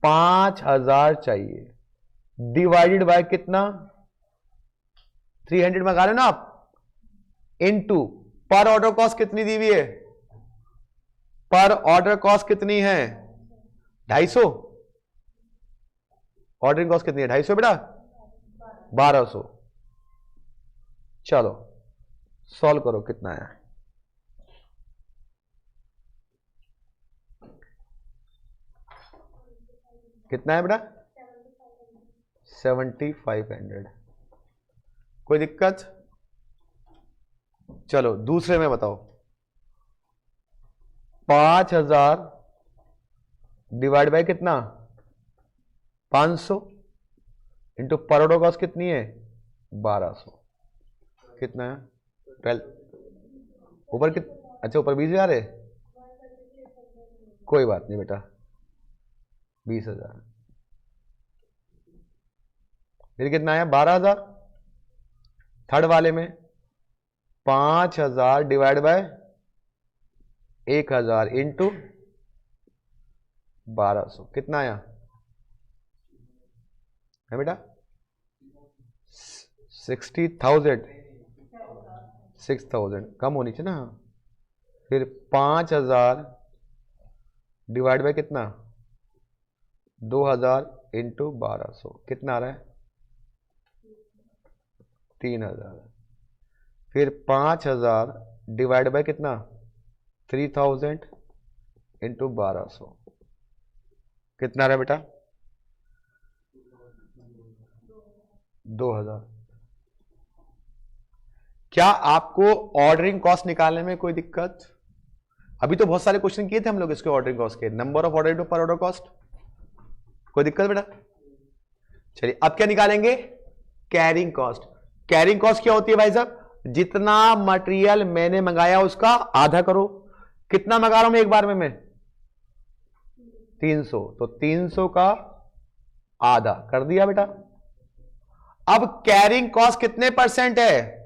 5000 चाहिए, डिवाइडेड बाय कितना 300 मंगा रहे हो ना आप, इनटू पर ऑर्डर कॉस्ट कितनी दी हुई है, पर ऑर्डर कॉस्ट कितनी है 250। ऑर्डरिंग कॉस्ट कितनी है 250 बेटा, 1200। चलो सॉल्व करो कितना है, कितना है बेटा 7500। कोई दिक्कत, चलो दूसरे में बताओ, 5000 डिवाइड बाय कितना 500 इंटू पर ऑर्डर कॉस्ट कितनी है 1200, कितना है 12, ऊपर अच्छा ऊपर 20,000 है, कोई बात नहीं बेटा 20,000, फिर कितना है 12,000। थर्ड वाले में 5000 डिवाइड बाय 1000 इंटू 1200, कितना आया है बेटा 60,000, 6,000 कम होनी चाहिए ना। फिर 5000 डिवाइड बाय कितना 2000 इंटू 1200, कितना आ रहा है 3000। फिर 5000 डिवाइड बाय कितना 3000 इंटू 1200, कितना आ रहा है बेटा 2000। क्या आपको ऑर्डरिंग कॉस्ट निकालने में कोई दिक्कत, अभी तो बहुत सारे क्वेश्चन किए थे हम लोग इसके ऑर्डरिंग कॉस्ट के, नंबर ऑफ ऑर्डर टू पर ऑर्डर कॉस्ट, कोई दिक्कत बेटा। चलिए अब क्या निकालेंगे, कैरिंग कॉस्ट। कैरिंग कॉस्ट क्या होती है भाई साहब, जितना मटेरियल मैंने मंगाया उसका आधा करो। कितना मंगा रहा हूं मैं एक बार में मैं 300, तो 300 का आधा कर दिया बेटा। अब कैरिंग कॉस्ट कितने परसेंट है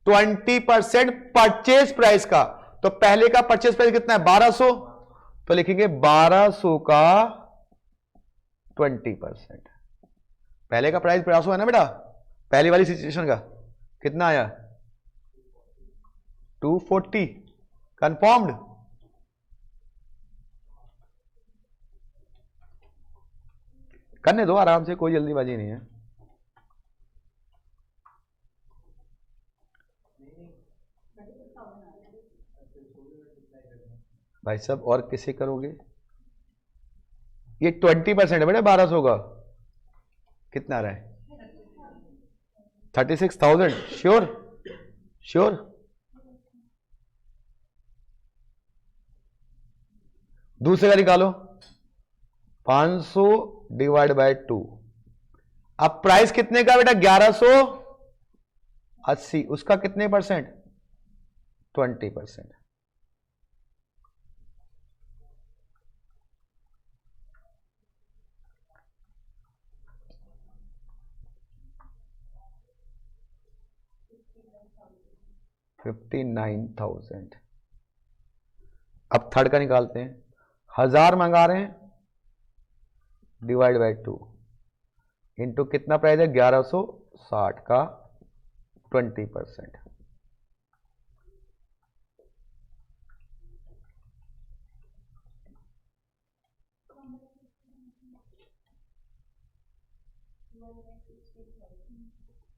20% परचेज प्राइस का, तो पहले का परचेज प्राइस कितना है 1200, तो लिखेंगे 1200 का 20%। पहले का प्राइस 1200 है ना बेटा, पहली वाली सिचुएशन का कितना आया 240, कंफर्म्ड। करने दो आराम से, कोई जल्दीबाजी नहीं है। भाई साहब और किसे करोगे, ये 20% है बेटा 1200 का, कितना आ रहा है 36,000, श्योर श्योर। दूसरे का निकालो 500 डिवाइड बाय 2, अब प्राइस कितने का बेटा 1180, उसका कितने परसेंट 20%। $59,000। अब थर्ड का निकालते हैं, 1000 मंगा रहे हैं डिवाइड बाय 2 इंटू कितना प्राइस है 1160 का 20%,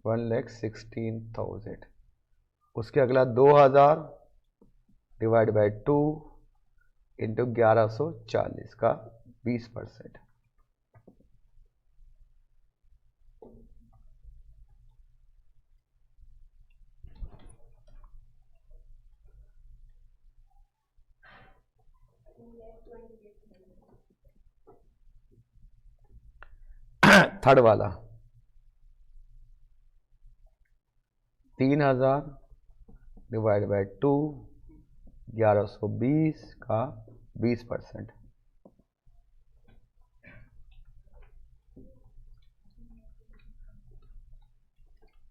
$1,16,000। उसके अगला 2000 डिवाइड बाय 2 इंटू 1140 का 20%, थर्ड वाला 3000 डिवाइड बाय 2, 1120 का 20%।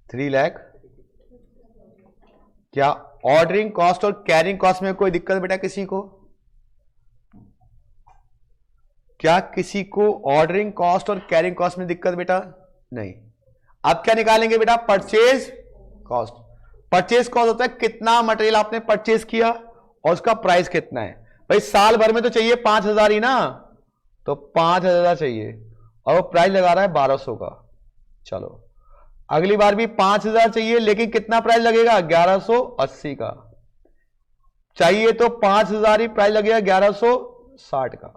थ्री लाख। क्या ऑर्डरिंग कॉस्ट और कैरिंग कॉस्ट में कोई दिक्कत बेटा किसी को? क्या किसी को ऑर्डरिंग कॉस्ट और कैरिंग कॉस्ट में दिक्कत बेटा? नहीं। अब क्या निकालेंगे बेटा? Purchase cost. परचेज कॉस्ट होता है कितना मटेरियल आपने परचेज किया और उसका प्राइस कितना है। भाई साल भर में तो चाहिए 5000 ही ना, तो 5000 चाहिए और वो प्राइस लगा रहा है 1200 का। चलो अगली बार भी 5000 चाहिए, लेकिन कितना प्राइस लगेगा? 1180 का चाहिए, तो 5000 ही प्राइस लगेगा 1160 का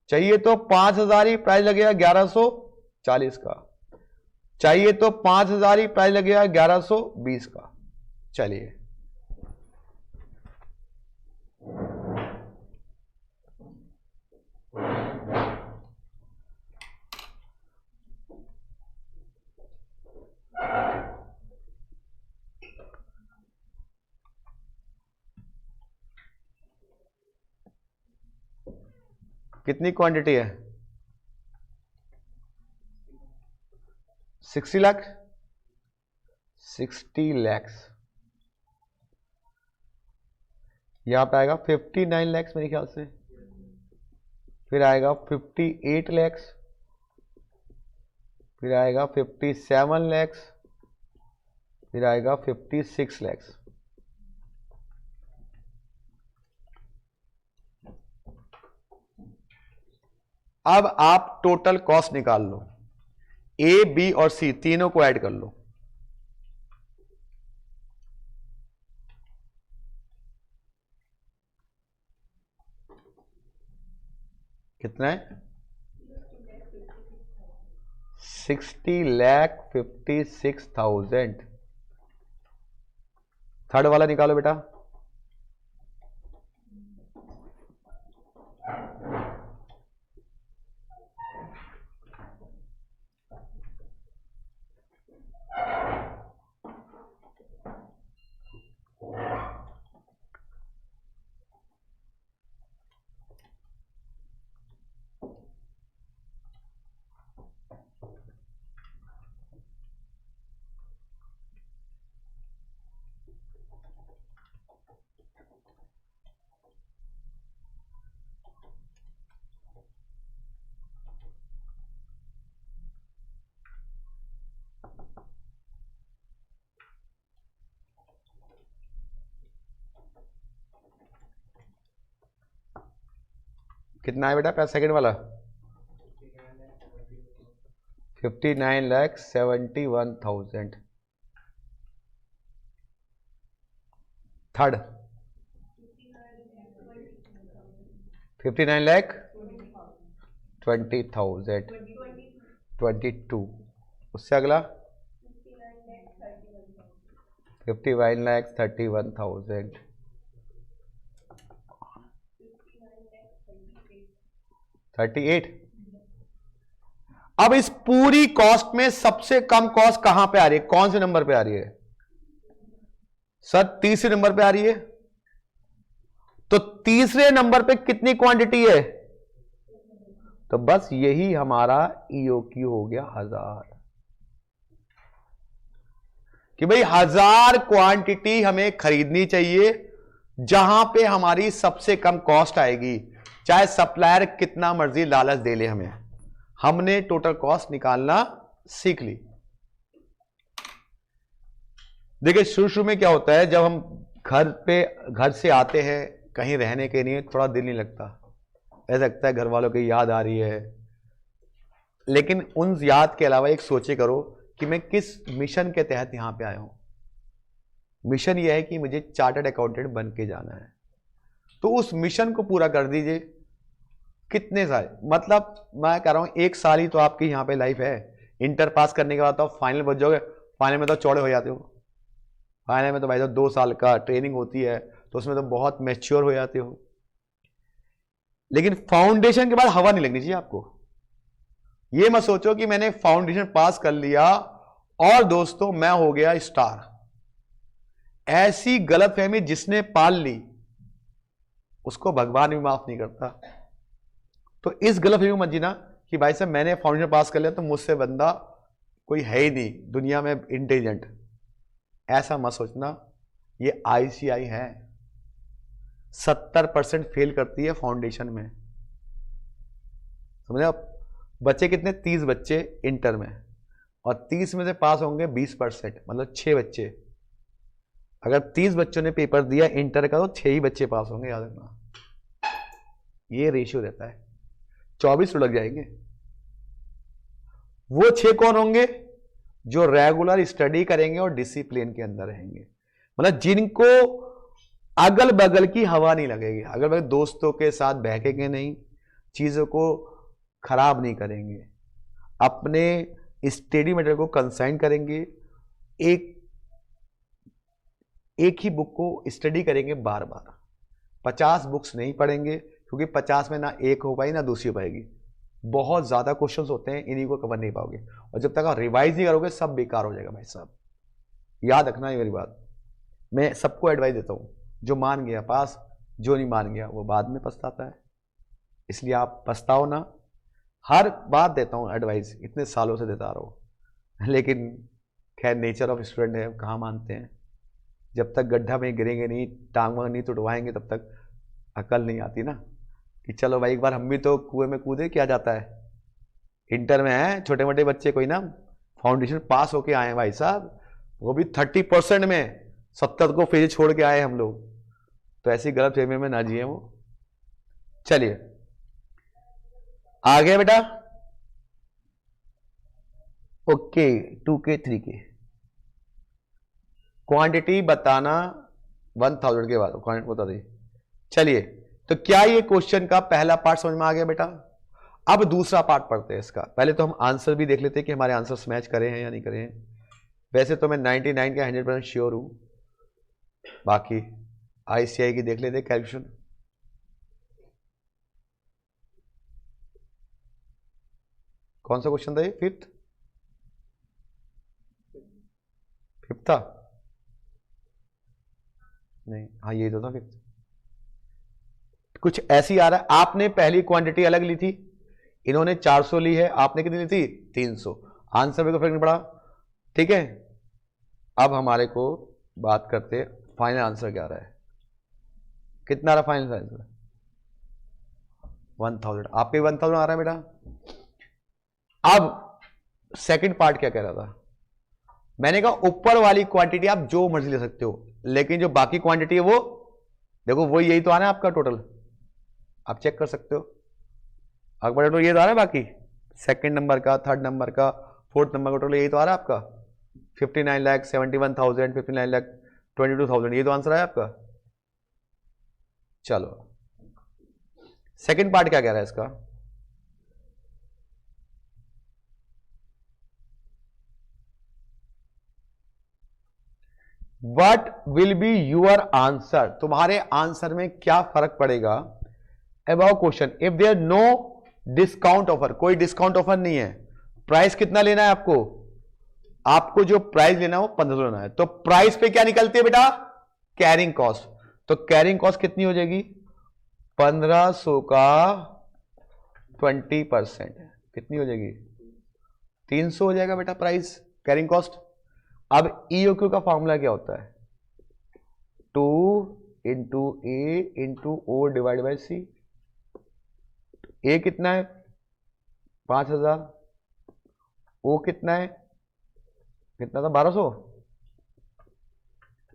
चाहिए, तो 5000 ही प्राइस लगेगा 1140 का चाहिए, तो 5000 ही प्राइस लगेगा 1120 का। चलिए कितनी क्वांटिटी है? 60 लाख। 60 लैक्स यहां पे आएगा 59 लैक्स मेरे ख्याल से, फिर आएगा 58 लैक्स, फिर आएगा 57 लैक्स, फिर आएगा 56 लैक्स। अब आप टोटल कॉस्ट निकाल लो, ए बी और सी तीनों को ऐड कर लो। कितना है? 60,56,000। थर्ड वाला निकालो बेटा। कितना है बेटा पैसा सेकंड वाला? 59,71,000। थर्ड 59,20,000 22। उससे अगला 59,31,000 38। अब इस पूरी कॉस्ट में सबसे कम कॉस्ट कहां पे आ रही है? कौन से नंबर पे आ रही है सर? तीसरे नंबर पे आ रही है। तो तीसरे नंबर पे कितनी क्वांटिटी है? तो बस यही हमारा ईओक्यू हो गया 1000, कि भाई 1000 क्वांटिटी हमें खरीदनी चाहिए जहां पे हमारी सबसे कम कॉस्ट आएगी, चाहे सप्लायर कितना मर्जी लालच दे ले हमें। हमने टोटल कॉस्ट निकालना सीख ली। देखिए शुरू में क्या होता है, जब हम घर से आते हैं कहीं रहने के लिए, थोड़ा दिल नहीं लगता, ऐसा लगता है घर वालों की याद आ रही है। लेकिन उन याद के अलावा एक सोचे करो कि मैं किस मिशन के तहत यहां पे आया हूं। मिशन यह है कि मुझे चार्टर्ड अकाउंटेंट बन के जाना है, तो उस मिशन को पूरा कर दीजिए। कितने साल, मतलब मैं कह रहा हूं 1 साल ही तो आपकी यहां पे लाइफ है। इंटर पास करने के बाद तो फाइनल बच जाओगे, फाइनल में तो चौड़े हो जाते हो। फाइनल में तो भाई 2 साल का ट्रेनिंग होती है, तो उसमें तो बहुत मैच्योर हो जाते हो। लेकिन फाउंडेशन के बाद हवा नहीं लगनी चाहिए आपको। ये मत सोचो कि मैंने फाउंडेशन पास कर लिया और दोस्तों मैं हो गया स्टार। ऐसी गलतफहमी जिसने पाल ली उसको भगवान भी माफ नहीं करता। तो इस गलतफहमी में मत जीना कि भाई साहब मैंने फाउंडेशन पास कर लिया तो मुझसे बंदा कोई है ही नहीं दुनिया में इंटेलिजेंट, ऐसा मत सोचना। ये आईसीआई है, 70% फेल करती है फाउंडेशन में, समझे आप। बच्चे कितने, 30 बच्चे इंटर में, और 30 में से पास होंगे 20%, मतलब 6 बच्चे। अगर 30 बच्चों ने पेपर दिया इंटर का तो 6 ही बच्चे पास होंगे, याद रखना। ये रेशियो रहता है, 24 तो लग जाएंगे। वो 6 कौन होंगे, जो रेगुलर स्टडी करेंगे और डिसिप्लिन के अंदर रहेंगे, मतलब जिनको अगल बगल की हवा नहीं लगेगी, अगल बगल दोस्तों के साथ बहकेंगे नहीं, चीजों को खराब नहीं करेंगे, अपने स्टडी मटेरियल को कंसाइन करेंगे, एक ही बुक को स्टडी करेंगे बार बार, 50 बुक्स नहीं पढ़ेंगे, क्योंकि 50 में ना एक हो पाएगी ना दूसरी हो पाएगी। बहुत ज्यादा क्वेश्चंस होते हैं, इन्हीं को कवर नहीं पाओगे, और जब तक आप रिवाइज नहीं करोगे सब बेकार हो जाएगा भाई साहब। याद रखना ये मेरी बात। मैं सबको एडवाइस देता हूं, जो मान गया पास, जो नहीं मान गया वो बाद में पछताता है, इसलिए आप पछताओ ना। हर बात देता हूं एडवाइस, इतने सालों से देता रहा हूं, लेकिन खैर नेचर ऑफ स्टूडेंट है, कहाँ मानते हैं। जब तक गड्ढा में गिरेंगे नहीं, टांग वांग नहीं तुड़वाएंगे, तब तक अकल नहीं आती ना, कि चलो भाई एक बार हम भी तो कुएं में कूदे, क्या जाता है। इंटर में है छोटे मोटे बच्चे कोई ना फाउंडेशन पास होके आए हैं भाई साहब, वो भी 30% में 70 को फेज छोड़ के आए हम लोग। तो ऐसी गलत फहमी में ना जिए वो। चलिए आ गया बेटा, ओके 2K 3K क्वांटिटी बताना 1000 के बाद क्वांटिटी बता दी। चलिए, तो क्या ये क्वेश्चन का पहला पार्ट समझ में आ गया बेटा। अब दूसरा पार्ट पढ़ते हैं इसका। पहले तो हम आंसर भी देख लेते हैं कि हमारे आंसर्स मैच करे हैं या नहीं करे हैं। वैसे तो मैं 99 का 100% श्योर हूं, बाकी आईसीआई की देख लेते कैलकुलेशन। कौन सा क्वेश्चन था ये, फिफ्थ था नहीं, हाँ ये तो था फिफ्थ। कुछ ऐसी आ रहा है, आपने पहली क्वांटिटी अलग ली थी, इन्होंने 400 ली है, आपने कितनी ली थी 300, आंसर में कोई फर्क नहीं पड़ा, ठीक है। अब हमारे को बात करते फाइनल आंसर क्या आ रहा है, कितना आ रहा फाइनल आंसर 1000, आपके 1000 आ रहा है बेटा। अब सेकंड पार्ट क्या कह रहा था, मैंने कहा ऊपर वाली क्वांटिटी आप जो मर्जी ले सकते हो, लेकिन जो बाकी क्वांटिटी है वो देखो, वो यही तो आ रहा है आपका टोटल, आप चेक कर सकते हो। अकबर टोटल ये तो आ रहा है, बाकी सेकंड नंबर का, थर्ड नंबर का, फोर्थ नंबर का टोटल यही तो आ रहा है आपका 59,71,000, 59,22,000, ये तो आंसर है आपका। चलो सेकंड पार्ट क्या कह रहा है इसका, what will be your answer, तुम्हारे आंसर में क्या फर्क पड़ेगा about question if there no discount offer, कोई डिस्काउंट ऑफर नहीं है, प्राइस कितना लेना है आपको, आपको जो प्राइस लेना है वो 1500 लेना है, तो प्राइस पे क्या निकलती है बेटा, कैरिंग कॉस्ट। तो कैरिंग कॉस्ट कितनी हो जाएगी, 1500 का 20% कितनी हो जाएगी, 300 हो जाएगा बेटा प्राइस कैरिंग कॉस्ट। अब ईओक्यू का फॉर्मूला क्या होता है, 2 into A into O divide by C. A कितना है 5000, ओ कितना है, कितना था 1200,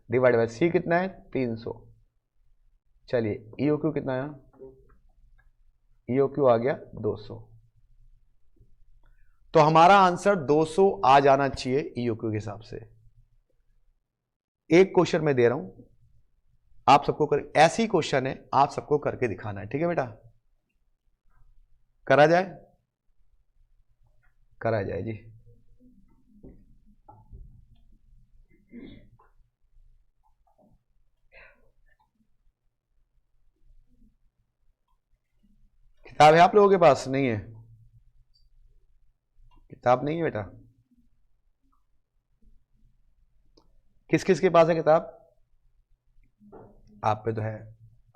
डिवाइड बाई सी कितना है 300। चलिए ईओक्यू कितना है, ईओक्यू आ गया 200, तो हमारा आंसर 200 आ जाना चाहिए ईओक्यू के हिसाब से। एक क्वेश्चन मैं दे रहा हूं, आप सबको कर, ऐसी क्वेश्चन है आप सबको करके दिखाना है, ठीक है बेटा। करा जाए, करा जाए जी। किताब है आप लोगों के पास, नहीं है किताब, नहीं है बेटा, किस किस के पास है किताब, आप पे तो है,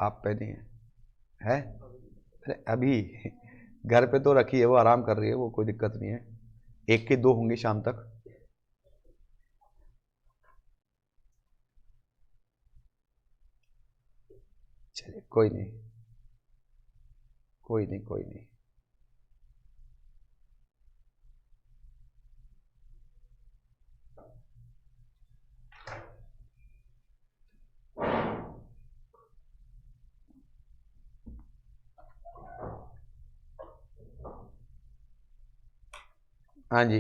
आप पे नहीं है? अरे अभी घर पे तो रखी है, वो आराम कर रही है, वो कोई दिक्कत नहीं है। एक के दो होंगे शाम तक। चलिए कोई नहीं, कोई नहीं, कोई नहीं। हाँ जी,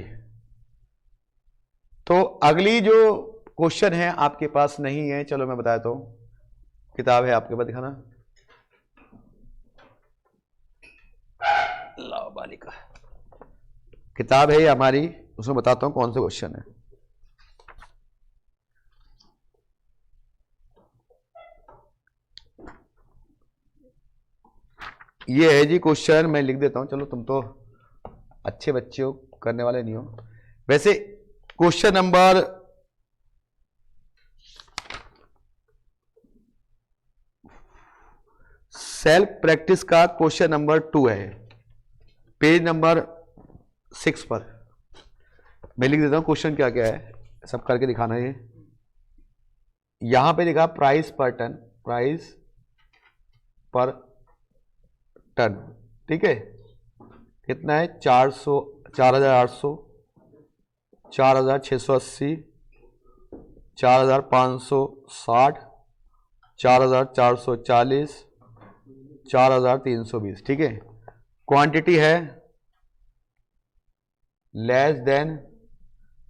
तो अगली जो क्वेश्चन है आपके पास नहीं है, चलो मैं बताता हूं। किताब है आपके पास, दिखाना। लाओ बालिका, किताब है ये हमारी, उसमें बताता हूं कौन सा क्वेश्चन है। ये है जी क्वेश्चन, मैं लिख देता हूं। चलो तुम तो अच्छे बच्चे हो, करने वाले नहीं हो वैसे। क्वेश्चन नंबर सेल्फ प्रैक्टिस का क्वेश्चन नंबर 2 है, पेज नंबर 6 पर। मैं लिख देता हूं क्वेश्चन क्या क्या है, सब करके दिखाना है। यहां पे लिखा प्राइस पर टन, प्राइस पर टन, ठीक है। कितना है? 400, 4800, 4680, 4560, 4440, 4320, ठीक है। क्वांटिटी है less than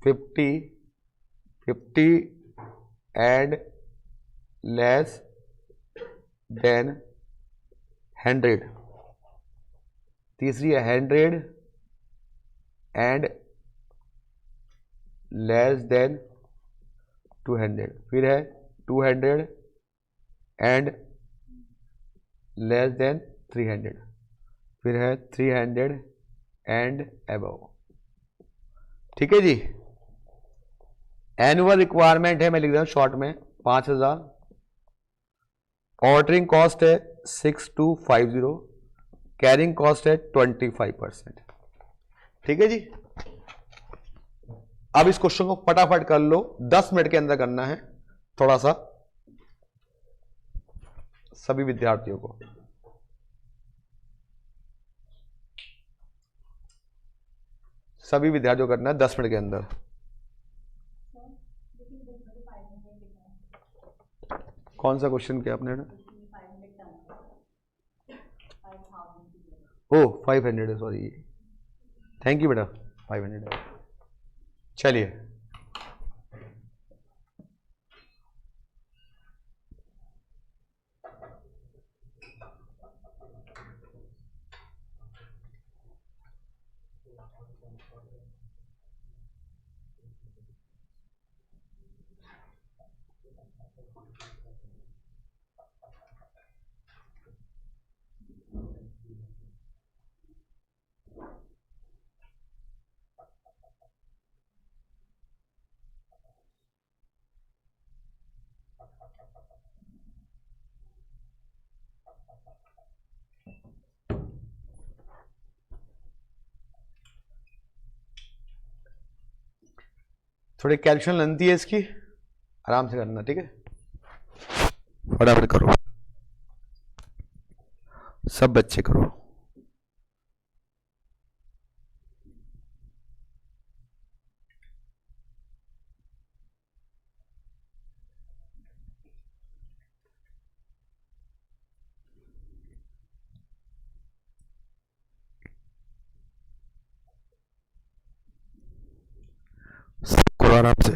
50, 50 and less than 100। तीसरी है 100 एंड लेस देन 200। फिर है 200 एंड लेस देन 300। फिर है 300 एंड अबव, ठीक है जी। एनुअल रिक्वायरमेंट है, मैं लिख रहा हूं शॉर्ट में, 5000। ऑर्डरिंग कॉस्ट है 6250, कैरिंग कॉस्ट है 25%, ठीक है जी। अब इस क्वेश्चन को फटाफट कर लो, 10 मिनट के अंदर करना है, थोड़ा सा सभी विद्यार्थियों को। सभी विद्यार्थियों को करना है 10 मिनट के अंदर। कौन सा क्वेश्चन किया आपने? ओ 500 है, सॉरी, थैंक यू बेटा, 500 है। चलिए थोड़ी कैल्कुलेशन बनती है इसकी, आराम से करना, ठीक है। फटाफट करो, सब बच्चे करो। सब करो आराम से।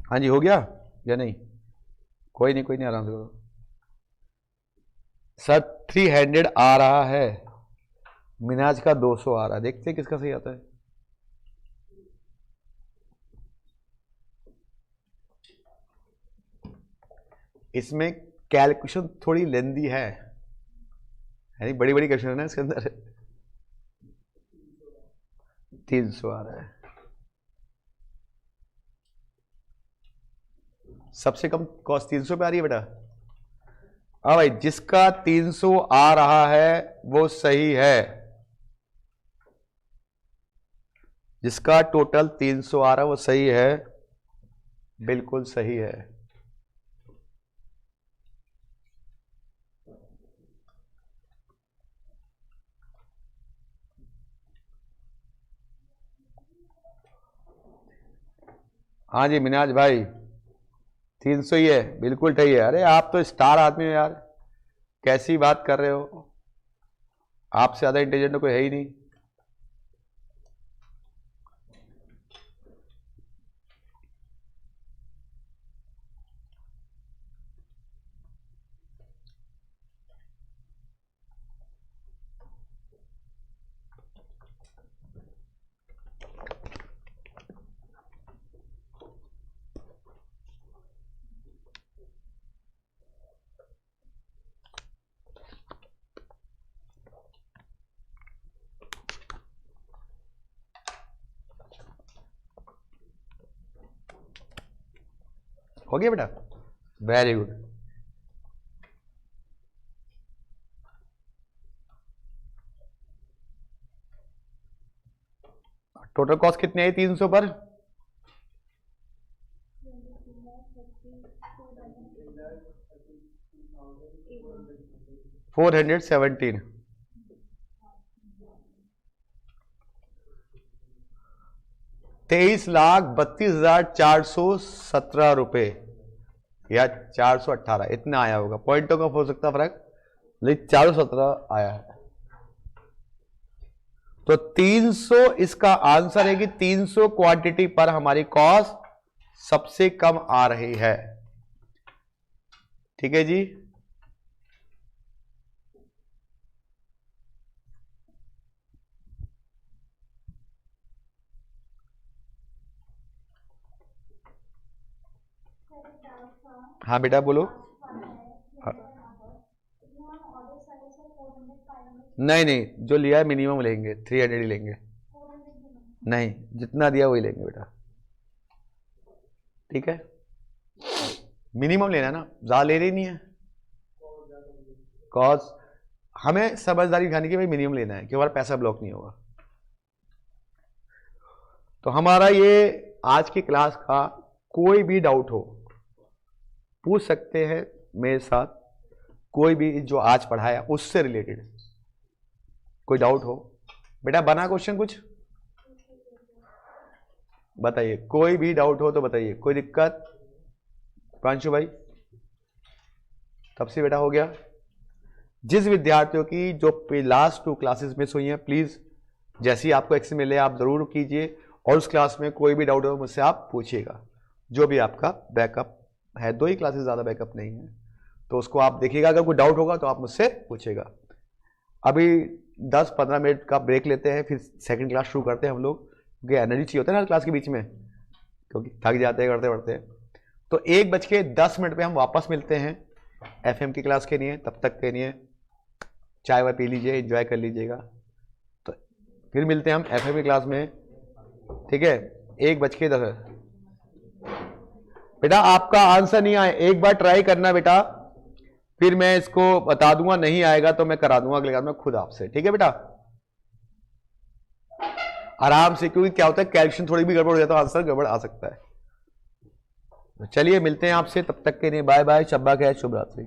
हाँ जी, हो गया या नहीं? कोई नहीं, आराम से करो सर। 300 आ रहा है, मिनाज का 200 आ रहा है, देखते हैं किसका सही आता है। इसमें कैलकुलेशन थोड़ी लेंदी है, यानी बड़ी बड़ी क्वेश्चन है ना इसके अंदर। 300 आ रहा है, सबसे कम कॉस्ट 300 पे आ रही है बेटा। हाँ भाई, जिसका 300 आ रहा है वो सही है, जिसका टोटल 300 आ रहा है वो सही है, बिल्कुल सही है। हाँ जी मिनाज भाई, 300 ही है, बिल्कुल सही है। अरे आप तो स्टार आदमी हो यार, कैसी बात कर रहे हो, आपसे ज्यादा इंटेलिजेंट कोई है ही नहीं। हो गया बेटा, वेरी गुड। टोटल कॉस्ट कितनी आई 300 पर? 417, 23,32,417 रुपए या 418, इतना आया होगा। पॉइंटों का हो सकता फर्क, लेकिन 417 आया है। तो 300 इसका आंसर है कि 300 क्वांटिटी पर हमारी कॉस्ट सबसे कम आ रही है। ठीक है जी, हाँ बेटा बोलो। हाँ। नहीं, जो लिया है मिनिमम लेंगे, 300 ही लेंगे। नहीं, जितना दिया वही लेंगे बेटा, ठीक है। मिनिमम लेना है ना, ज्यादा ले रही नहीं है। कॉज हमें समझदारी दिखाने की भाई मिनिमम लेना है कि हमारा पैसा ब्लॉक नहीं होगा। तो हमारा ये आज की क्लास का कोई भी डाउट हो पूछ सकते हैं मेरे साथ, कोई भी जो आज पढ़ाया उससे रिलेटेड कोई डाउट हो। बेटा बना क्वेश्चन कुछ बताइए, कोई भी डाउट हो तो बताइए, कोई दिक्कत? प्रांशु भाई तब से बेटा हो गया। जिस विद्यार्थियों की जो लास्ट 2 क्लासेस मिस हुई हैं, प्लीज जैसे ही आपको एक्सेस मिले आप जरूर कीजिए, और उस क्लास में कोई भी डाउट हो मुझसे आप पूछिएगा, जो भी आपका बैकअप है। 2 ही क्लासेस, ज्यादा बैकअप नहीं है, तो उसको आप देखिएगा। अगर कोई डाउट होगा तो आप मुझसे पूछिएगा। अभी 10-15 मिनट का ब्रेक लेते हैं, फिर सेकंड क्लास शुरू करते हैं हम लोग, क्योंकि एनर्जी चाहिए होता है ना क्लास के बीच में, क्योंकि थक जाते हैं करते पढ़ते। तो 1:10 पे हम वापस मिलते हैं एफएम की क्लास के लिए। तब तक के लिए चाय वाय पी लीजिए, एंजॉय कर लीजिएगा। तो फिर मिलते हैं हम एफएम की क्लास में, ठीक है। 1:10 बेटा आपका आंसर नहीं आए, एक बार ट्राई करना बेटा, फिर मैं इसको बता दूंगा, नहीं आएगा तो मैं करा दूंगा अगले क्लास में खुद आपसे, ठीक है बेटा। आराम से, क्योंकि क्या होता है कैलकुलेशन थोड़ी भी गड़बड़ हो जाता है, आंसर गड़बड़ आ सकता है। चलिए मिलते हैं आपसे, तब तक के लिए बाय बाय, शब्बा खैर, शुभ रात्रि।